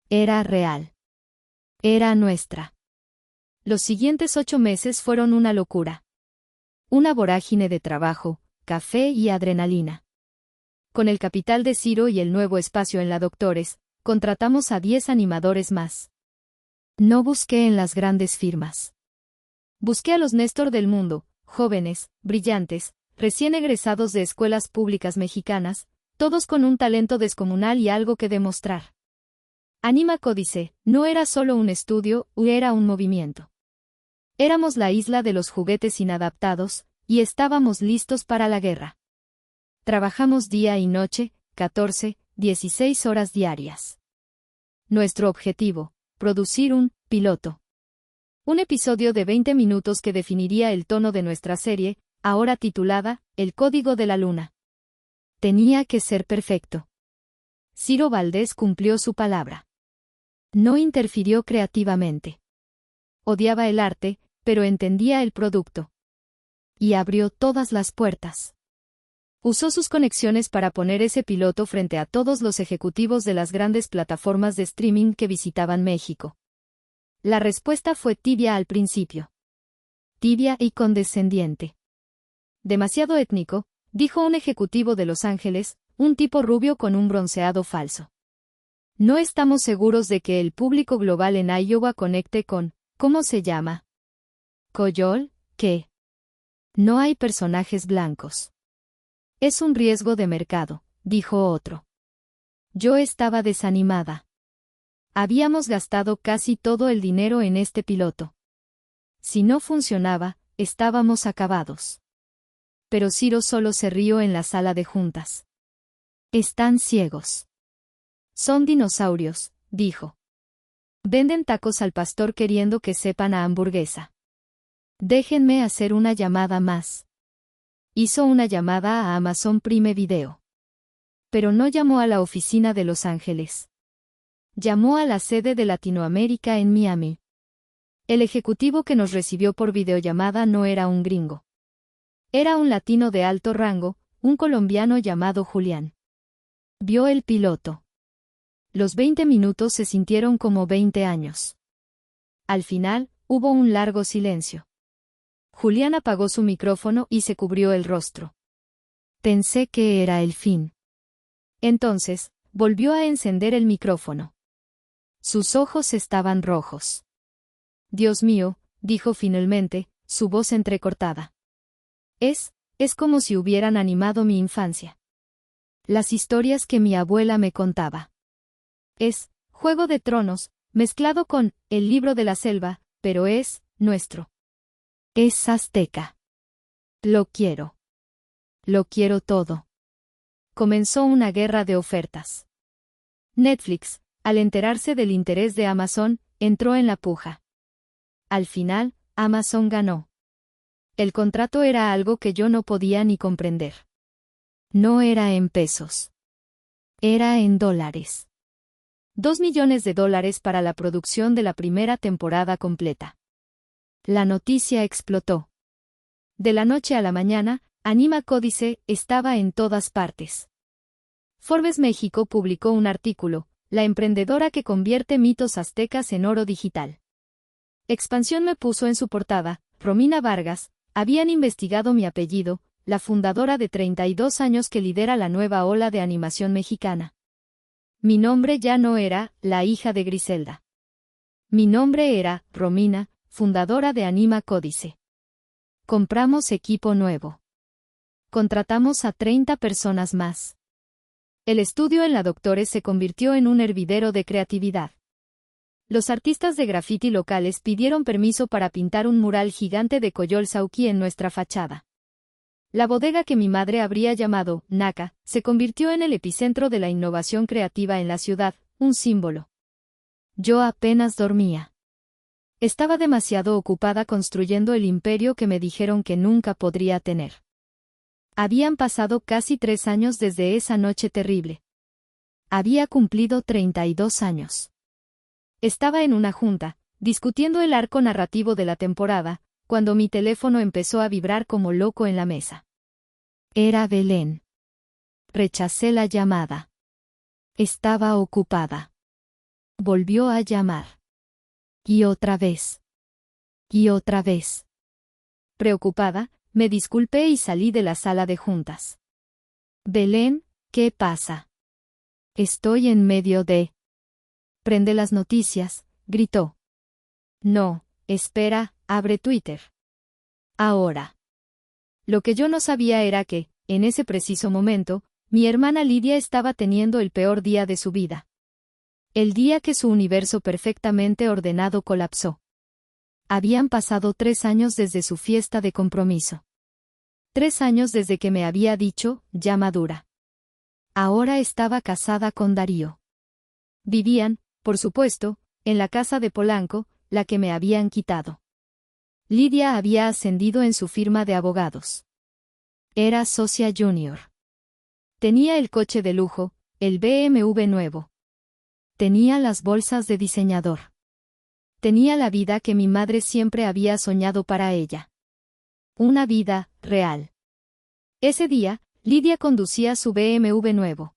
Era real. Era nuestra. Los siguientes 8 meses fueron una locura. Una vorágine de trabajo, café y adrenalina. Con el capital de Ciro y el nuevo espacio en la Doctores, contratamos a 10 animadores más. No busqué en las grandes firmas. Busqué a los Néstor del mundo, jóvenes, brillantes, recién egresados de escuelas públicas mexicanas, todos con un talento descomunal y algo que demostrar. Anima Códice no era solo un estudio, era un movimiento. Éramos la isla de los juguetes inadaptados, y estábamos listos para la guerra. Trabajamos día y noche, 14, 16 horas diarias. Nuestro objetivo, producir un piloto. Un episodio de 20 minutos que definiría el tono de nuestra serie, ahora titulada, El Código de la Luna. Tenía que ser perfecto. Ciro Valdés cumplió su palabra. No interfirió creativamente. Odiaba el arte, pero entendía el producto. Y abrió todas las puertas. Usó sus conexiones para poner ese piloto frente a todos los ejecutivos de las grandes plataformas de streaming que visitaban México. La respuesta fue tibia al principio. Tibia y condescendiente. Demasiado étnico, dijo un ejecutivo de Los Ángeles, un tipo rubio con un bronceado falso. No estamos seguros de que el público global en Iowa conecte con, ¿cómo se llama? ¿Coyol? ¿Qué? No hay personajes blancos. Es un riesgo de mercado, dijo otro. Yo estaba desanimada. Habíamos gastado casi todo el dinero en este piloto. Si no funcionaba, estábamos acabados. Pero Ciro solo se rió en la sala de juntas. Están ciegos. Son dinosaurios, dijo. Venden tacos al pastor queriendo que sepan a hamburguesa. Déjenme hacer una llamada más. Hizo una llamada a Amazon Prime Video. Pero no llamó a la oficina de Los Ángeles. Llamó a la sede de Latinoamérica en Miami. El ejecutivo que nos recibió por videollamada no era un gringo. Era un latino de alto rango, un colombiano llamado Julián. Vio el piloto. Los 20 minutos se sintieron como 20 años. Al final, hubo un largo silencio. Julián apagó su micrófono y se cubrió el rostro. Pensé que era el fin. Entonces, volvió a encender el micrófono. Sus ojos estaban rojos. Dios mío, dijo finalmente, su voz entrecortada. Es como si hubieran animado mi infancia. Las historias que mi abuela me contaba. Es Juego de Tronos, mezclado con El Libro de la Selva, pero es nuestro. Es azteca. Lo quiero. Lo quiero todo. Comenzó una guerra de ofertas. Netflix, al enterarse del interés de Amazon, entró en la puja. Al final, Amazon ganó. El contrato era algo que yo no podía ni comprender. No era en pesos. Era en dólares. $2 millones para la producción de la primera temporada completa. La noticia explotó. De la noche a la mañana, Anima Códice estaba en todas partes. Forbes México publicó un artículo, La emprendedora que convierte mitos aztecas en oro digital. Expansión me puso en su portada, Romina Vargas, habían investigado mi apellido, la fundadora de 32 años que lidera la nueva ola de animación mexicana. Mi nombre ya no era, la hija de Griselda. Mi nombre era, Romina, fundadora de Anima Códice. Compramos equipo nuevo. Contratamos a 30 personas más. El estudio en la Doctores se convirtió en un hervidero de creatividad. Los artistas de graffiti locales pidieron permiso para pintar un mural gigante de Coyol Sauqui en nuestra fachada. La bodega que mi madre habría llamado Naka se convirtió en el epicentro de la innovación creativa en la ciudad, un símbolo. Yo apenas dormía. Estaba demasiado ocupada construyendo el imperio que me dijeron que nunca podría tener. Habían pasado casi 3 años desde esa noche terrible. Había cumplido 32 años. Estaba en una junta, discutiendo el arco narrativo de la temporada, cuando mi teléfono empezó a vibrar como loco en la mesa. Era Belén. Rechacé la llamada. Estaba ocupada. Volvió a llamar. Y otra vez. Y otra vez. Preocupada, me disculpé y salí de la sala de juntas. Belén, ¿qué pasa? Estoy en medio de... Prende las noticias, gritó. No, espera, abre Twitter. Ahora. Lo que yo no sabía era que, en ese preciso momento, mi hermana Lidia estaba teniendo el peor día de su vida. El día que su universo perfectamente ordenado colapsó. Habían pasado 3 años desde su fiesta de compromiso. 3 años desde que me había dicho, ya madura. Ahora estaba casada con Darío. Vivían, por supuesto, en la casa de Polanco, la que me habían quitado. Lidia había ascendido en su firma de abogados. Era socia junior. Tenía el coche de lujo, el BMW nuevo. Tenía las bolsas de diseñador. Tenía la vida que mi madre siempre había soñado para ella. Una vida real. Ese día, Lidia conducía su BMW nuevo.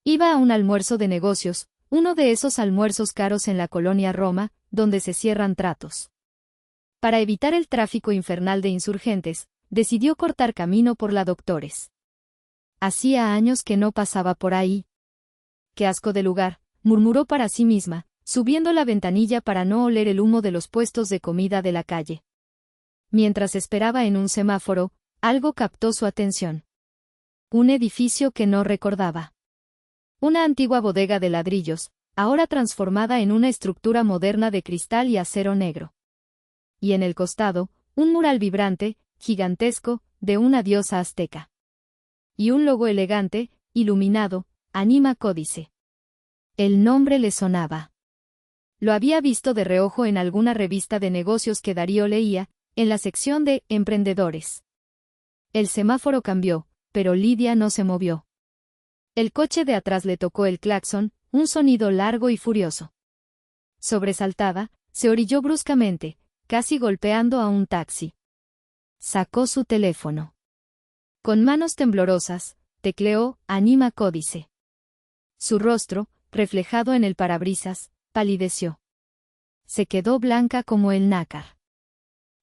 Iba a un almuerzo de negocios, uno de esos almuerzos caros en la colonia Roma, donde se cierran tratos. Para evitar el tráfico infernal de insurgentes, decidió cortar camino por la Doctores. Hacía años que no pasaba por ahí. Qué asco de lugar, murmuró para sí misma, subiendo la ventanilla para no oler el humo de los puestos de comida de la calle. Mientras esperaba en un semáforo, algo captó su atención. Un edificio que no recordaba. Una antigua bodega de ladrillos, ahora transformada en una estructura moderna de cristal y acero negro. Y en el costado, un mural vibrante, gigantesco, de una diosa azteca. Y un logo elegante, iluminado, Anima Códice. El nombre le sonaba. Lo había visto de reojo en alguna revista de negocios que Darío leía, en la sección de emprendedores. El semáforo cambió, pero Lidia no se movió. El coche de atrás le tocó el claxon, un sonido largo y furioso. Sobresaltada, se orilló bruscamente, casi golpeando a un taxi. Sacó su teléfono. Con manos temblorosas, tecleó Anima Códice. Su rostro, reflejado en el parabrisas, palideció. Se quedó blanca como el nácar.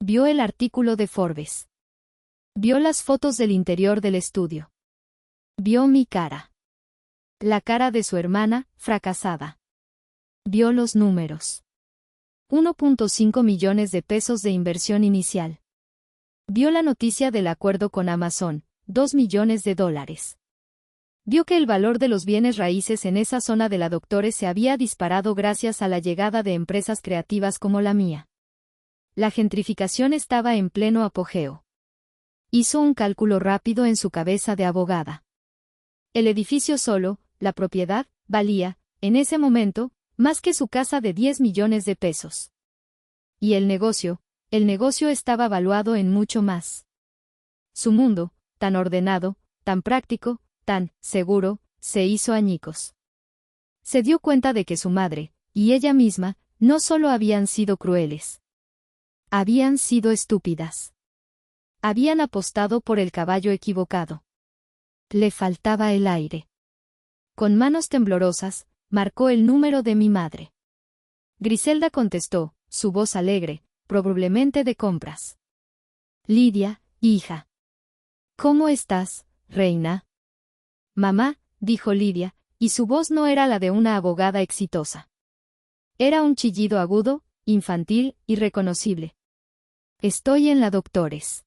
Vio el artículo de Forbes. Vio las fotos del interior del estudio. Vio mi cara. La cara de su hermana, fracasada. Vio los números. 1.5 millones de pesos de inversión inicial. Vio la noticia del acuerdo con Amazon, 2 millones de dólares. Vio que el valor de los bienes raíces en esa zona de la Doctores se había disparado gracias a la llegada de empresas creativas como la mía. La gentrificación estaba en pleno apogeo. Hizo un cálculo rápido en su cabeza de abogada. El edificio solo, la propiedad, valía, en ese momento, más que su casa de 10 millones de pesos. Y el negocio estaba valuado en mucho más. Su mundo, tan ordenado, tan práctico, tan seguro, se hizo añicos. Se dio cuenta de que su madre, y ella misma, no solo habían sido crueles. Habían sido estúpidas. Habían apostado por el caballo equivocado. Le faltaba el aire. Con manos temblorosas, marcó el número de mi madre. Griselda contestó, su voz alegre, probablemente de compras. Lidia, hija. ¿Cómo estás, reina? Mamá, dijo Lidia, y su voz no era la de una abogada exitosa. Era un chillido agudo, infantil, irreconocible. Estoy en la Doctores.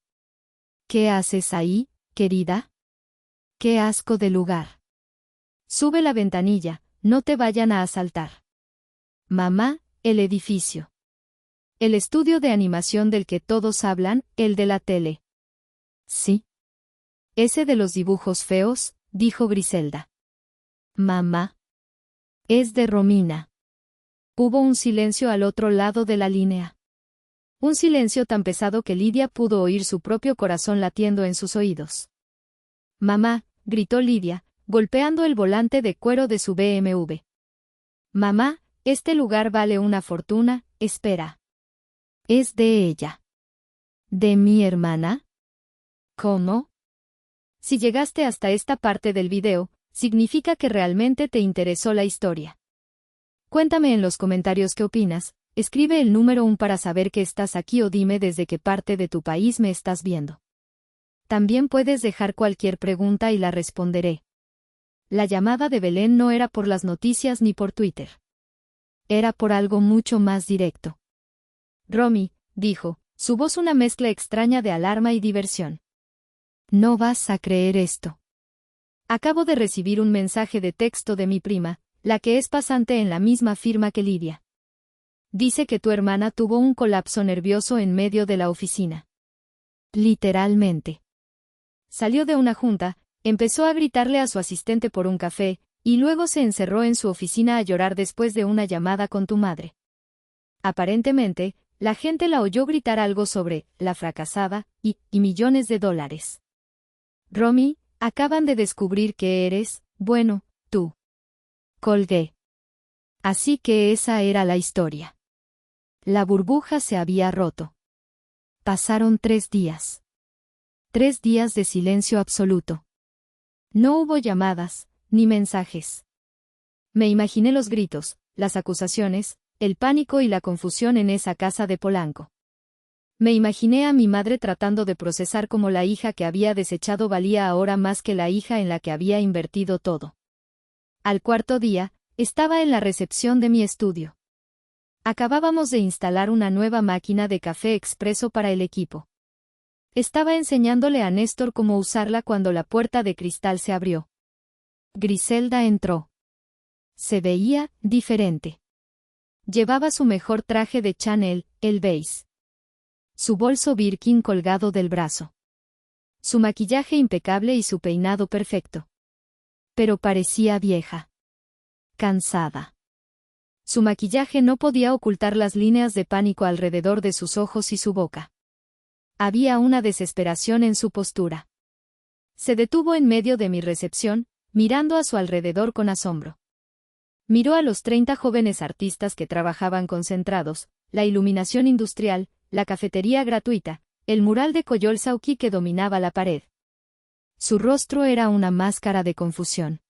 ¿Qué haces ahí, querida? Qué asco de lugar. Sube la ventanilla, no te vayan a asaltar. Mamá, el edificio. El estudio de animación del que todos hablan, el de la tele. Sí. Ese de los dibujos feos, dijo Griselda. Mamá. Es de Romina. Hubo un silencio al otro lado de la línea. Un silencio tan pesado que Lidia pudo oír su propio corazón latiendo en sus oídos. Mamá, gritó Lidia, golpeando el volante de cuero de su BMW. Mamá, este lugar vale una fortuna, espera. Es de ella. ¿De mi hermana? ¿Cómo? Si llegaste hasta esta parte del video, significa que realmente te interesó la historia. Cuéntame en los comentarios qué opinas, escribe el número 1 para saber que estás aquí o dime desde qué parte de tu país me estás viendo. También puedes dejar cualquier pregunta y la responderé. La llamada de Belén no era por las noticias ni por Twitter. Era por algo mucho más directo. Romy, dijo, su voz una mezcla extraña de alarma y diversión. No vas a creer esto. Acabo de recibir un mensaje de texto de mi prima, la que es pasante en la misma firma que Lidia. dice que tu hermana tuvo un colapso nervioso en medio de la oficina. Literalmente. Salió de una junta, empezó a gritarle a su asistente por un café, y luego se encerró en su oficina a llorar después de una llamada con tu madre. Aparentemente, la gente la oyó gritar algo sobre la fracasada y millones de dólares. Romy, acaban de descubrir que eres, bueno, tú. Colgué. Así que esa era la historia. La burbuja se había roto. Pasaron 3 días. 3 días de silencio absoluto. No hubo llamadas, ni mensajes. Me imaginé los gritos, las acusaciones, el pánico y la confusión en esa casa de Polanco. Me imaginé a mi madre tratando de procesar cómo la hija que había desechado valía ahora más que la hija en la que había invertido todo. Al 4.º día, estaba en la recepción de mi estudio. Acabábamos de instalar una nueva máquina de café expreso para el equipo. Estaba enseñándole a Néstor cómo usarla cuando la puerta de cristal se abrió. Griselda entró. Se veía diferente. Llevaba su mejor traje de Chanel, el beige. Su bolso Birkin colgado del brazo. Su maquillaje impecable y su peinado perfecto. Pero parecía vieja. Cansada. Su maquillaje no podía ocultar las líneas de pánico alrededor de sus ojos y su boca. Había una desesperación en su postura. Se detuvo en medio de mi recepción, mirando a su alrededor con asombro. Miró a los 30 jóvenes artistas que trabajaban concentrados, la iluminación industrial, la cafetería gratuita, el mural de Koyolsauki que dominaba la pared. Su rostro era una máscara de confusión.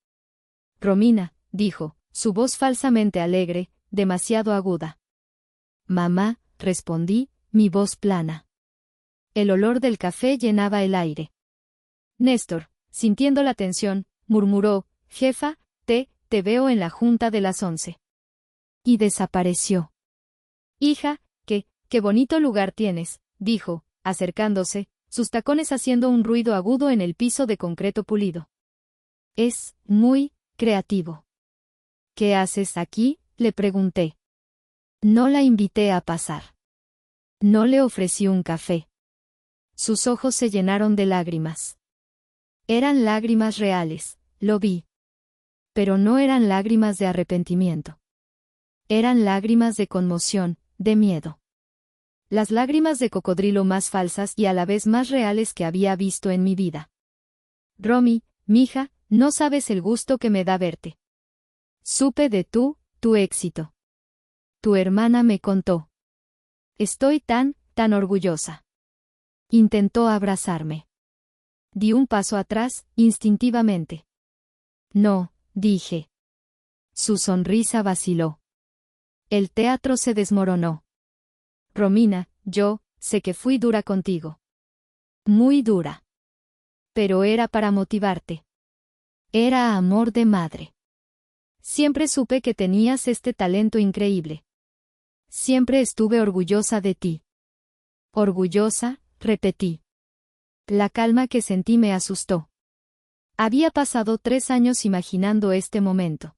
Romina, dijo, su voz falsamente alegre, demasiado aguda. Mamá, respondí, mi voz plana. El olor del café llenaba el aire. Néstor, sintiendo la tensión, murmuró, jefa, te veo en la junta de las 11. Y desapareció. Hija, qué bonito lugar tienes, dijo, acercándose, sus tacones haciendo un ruido agudo en el piso de concreto pulido. Es muy creativo. ¿Qué haces aquí?, le pregunté. No la invité a pasar. No le ofrecí un café. Sus ojos se llenaron de lágrimas. Eran lágrimas reales, lo vi. Pero no eran lágrimas de arrepentimiento. Eran lágrimas de conmoción, de miedo. Las lágrimas de cocodrilo más falsas y a la vez más reales que había visto en mi vida. Romy, mija, no sabes el gusto que me da verte. Supe de tu éxito. Tu hermana me contó. Estoy tan orgullosa. Intentó abrazarme. Di un paso atrás, instintivamente. No, dije. Su sonrisa vaciló. El teatro se desmoronó. Romina, yo sé que fui dura contigo. Muy dura. Pero era para motivarte. Era amor de madre. Siempre supe que tenías este talento increíble. Siempre estuve orgullosa de ti. Orgullosa, repetí. La calma que sentí me asustó. Había pasado 3 años imaginando este momento.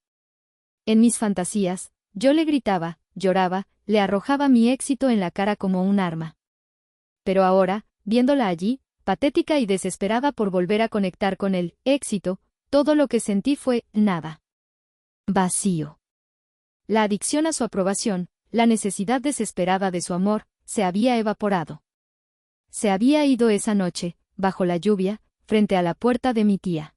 En mis fantasías, yo le gritaba, lloraba, le arrojaba mi éxito en la cara como un arma. Pero ahora, viéndola allí, patética y desesperada por volver a conectar con el éxito, todo lo que sentí fue nada. Vacío. La adicción a su aprobación, la necesidad desesperada de su amor, se había evaporado. Se había ido esa noche, bajo la lluvia, frente a la puerta de mi tía.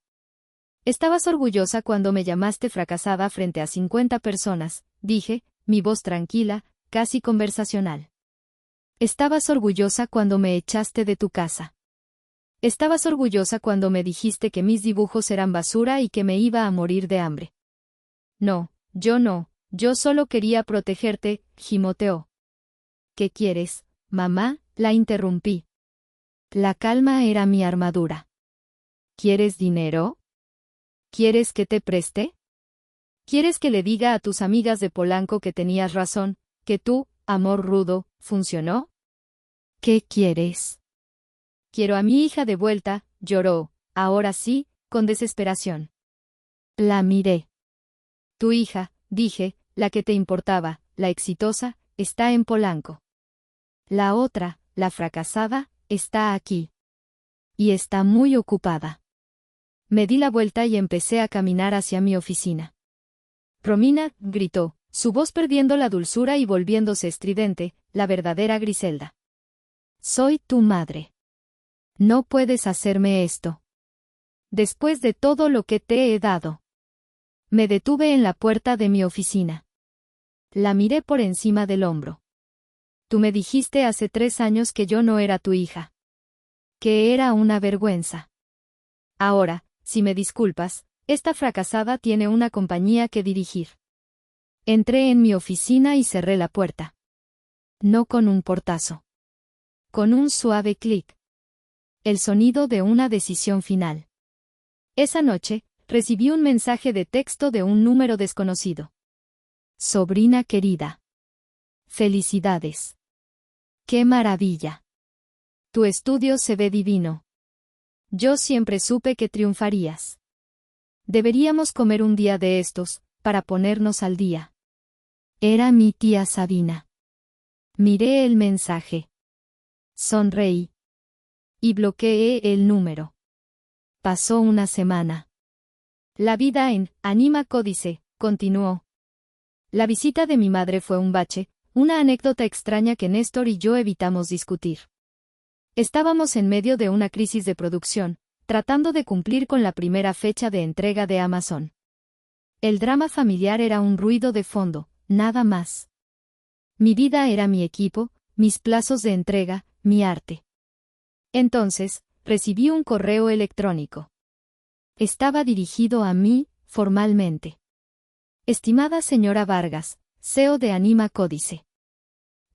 Estabas orgullosa cuando me llamaste fracasada frente a 50 personas, dije, mi voz tranquila, casi conversacional. Estabas orgullosa cuando me echaste de tu casa. Estabas orgullosa cuando me dijiste que mis dibujos eran basura y que me iba a morir de hambre. No, yo solo quería protegerte, gimoteó. ¿Qué quieres, mamá?, la interrumpí. La calma era mi armadura. ¿Quieres dinero? ¿Quieres que te preste? ¿Quieres que le diga a tus amigas de Polanco que tenías razón, que tu amor rudo funcionó? ¿Qué quieres? Quiero a mi hija de vuelta, lloró, ahora sí, con desesperación. La miré. Tu hija, dije, la que te importaba, la exitosa, está en Polanco. La otra, la fracasada, está aquí. Y está muy ocupada. Me di la vuelta y empecé a caminar hacia mi oficina. Romina, gritó, su voz perdiendo la dulzura y volviéndose estridente, la verdadera Griselda. Soy tu madre. No puedes hacerme esto. Después de todo lo que te he dado. Me detuve en la puerta de mi oficina. La miré por encima del hombro. Tú me dijiste hace 3 años que yo no era tu hija. Que era una vergüenza. Ahora, si me disculpas, esta fracasada tiene una compañía que dirigir. Entré en mi oficina y cerré la puerta. No con un portazo. Con un suave clic. El sonido de una decisión final. Esa noche, recibí un mensaje de texto de un número desconocido. Sobrina querida. Felicidades. ¡Qué maravilla! Tu estudio se ve divino. Yo siempre supe que triunfarías. Deberíamos comer un día de estos, para ponernos al día. Era mi tía Sabina. Miré el mensaje. Sonreí. Y bloqueé el número. Pasó una semana. La vida en Anima Códice continuó. La visita de mi madre fue un bache, una anécdota extraña que Néstor y yo evitamos discutir. Estábamos en medio de una crisis de producción, tratando de cumplir con la primera fecha de entrega de Amazon. El drama familiar era un ruido de fondo, nada más. Mi vida era mi equipo, mis plazos de entrega, mi arte. Entonces, recibí un correo electrónico. Estaba dirigido a mí, formalmente. Estimada señora Vargas, CEO de Anima Códice.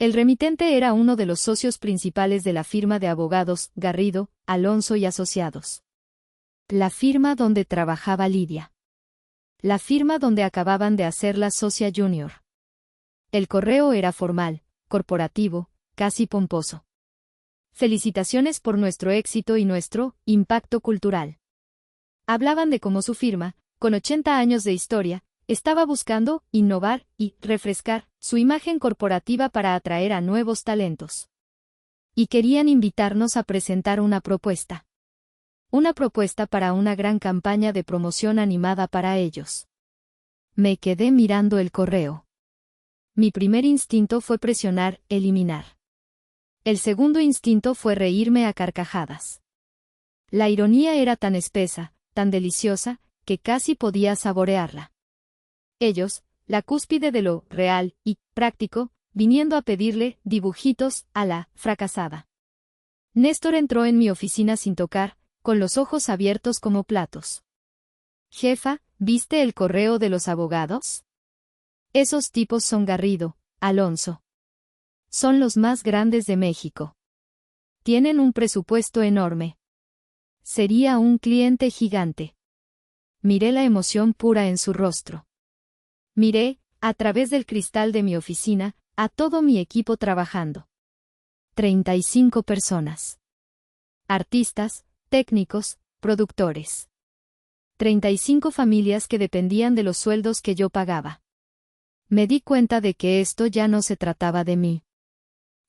El remitente era uno de los socios principales de la firma de abogados, Garrido, Alonso y Asociados. La firma donde trabajaba Lidia. La firma donde acababan de hacer la socia junior. El correo era formal, corporativo, casi pomposo. Felicitaciones por nuestro éxito y nuestro impacto cultural. Hablaban de cómo su firma, con 80 años de historia, estaba buscando innovar y refrescar su imagen corporativa para atraer a nuevos talentos. Y querían invitarnos a presentar una propuesta. Una propuesta para una gran campaña de promoción animada para ellos. Me quedé mirando el correo. Mi primer instinto fue presionar, eliminar. El segundo instinto fue reírme a carcajadas. La ironía era tan espesa, tan deliciosa, que casi podía saborearla. Ellos, la cúspide de lo real y práctico, viniendo a pedirle dibujitos a la fracasada. Néstor entró en mi oficina sin tocar, con los ojos abiertos como platos. Jefa, ¿viste el correo de los abogados? Esos tipos son Garrido, Alonso. Son los más grandes de México. Tienen un presupuesto enorme. Sería un cliente gigante. Miré la emoción pura en su rostro. Miré, a través del cristal de mi oficina, a todo mi equipo trabajando. 35 personas. Artistas, técnicos, productores. 35 familias que dependían de los sueldos que yo pagaba. Me di cuenta de que esto ya no se trataba de mí.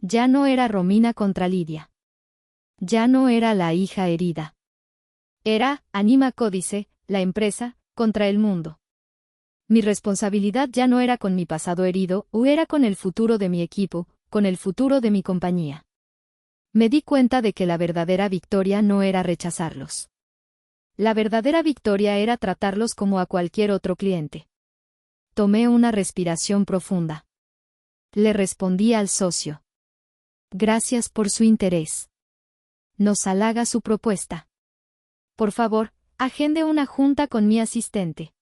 Ya no era Romina contra Lidia. Ya no era la hija herida. Era, Anima Códice, la empresa, contra el mundo. Mi responsabilidad ya no era con mi pasado herido, o era con el futuro de mi equipo, con el futuro de mi compañía. Me di cuenta de que la verdadera victoria no era rechazarlos. La verdadera victoria era tratarlos como a cualquier otro cliente. Tomé una respiración profunda. Le respondí al socio. Gracias por su interés. Nos halaga su propuesta. Por favor, agende una junta con mi asistente.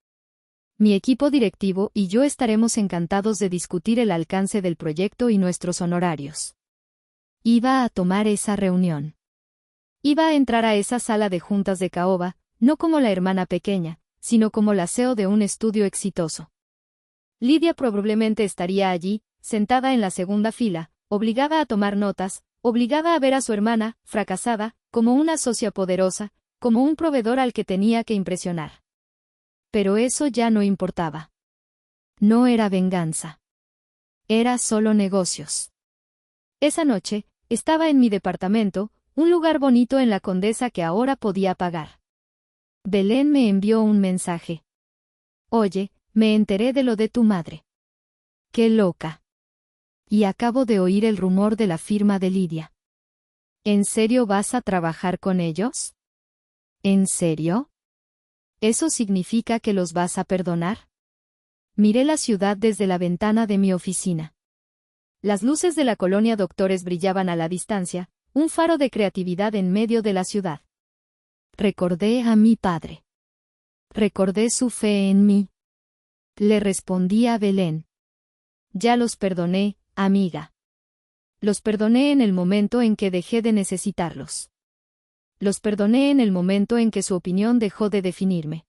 Mi equipo directivo y yo estaremos encantados de discutir el alcance del proyecto y nuestros honorarios. Iba a tomar esa reunión. Iba a entrar a esa sala de juntas de caoba, no como la hermana pequeña, sino como la CEO de un estudio exitoso. Lidia probablemente estaría allí, sentada en la segunda fila, obligada a tomar notas, obligada a ver a su hermana, fracasada, como una socia poderosa, como un proveedor al que tenía que impresionar. Pero eso ya no importaba. No era venganza. Era solo negocios. Esa noche, estaba en mi departamento, un lugar bonito en la Condesa que ahora podía pagar. Belén me envió un mensaje. Oye, me enteré de lo de tu madre. ¡Qué loca! Y acabo de oír el rumor de la firma de Lidia. ¿En serio vas a trabajar con ellos? ¿En serio? ¿Eso significa que los vas a perdonar? Miré la ciudad desde la ventana de mi oficina. Las luces de la colonia Doctores brillaban a la distancia, un faro de creatividad en medio de la ciudad. Recordé a mi padre. Recordé su fe en mí. Le respondí a Belén. Ya los perdoné, amiga. Los perdoné en el momento en que dejé de necesitarlos. Los perdoné en el momento en que su opinión dejó de definirme.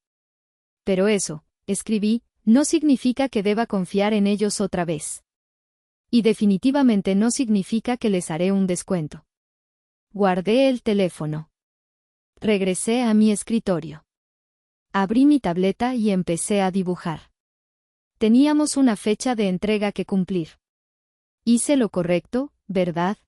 Pero eso, escribí, no significa que deba confiar en ellos otra vez. Y definitivamente no significa que les haré un descuento. Guardé el teléfono. Regresé a mi escritorio. Abrí mi tableta y empecé a dibujar. Teníamos una fecha de entrega que cumplir. Hice lo correcto, ¿verdad,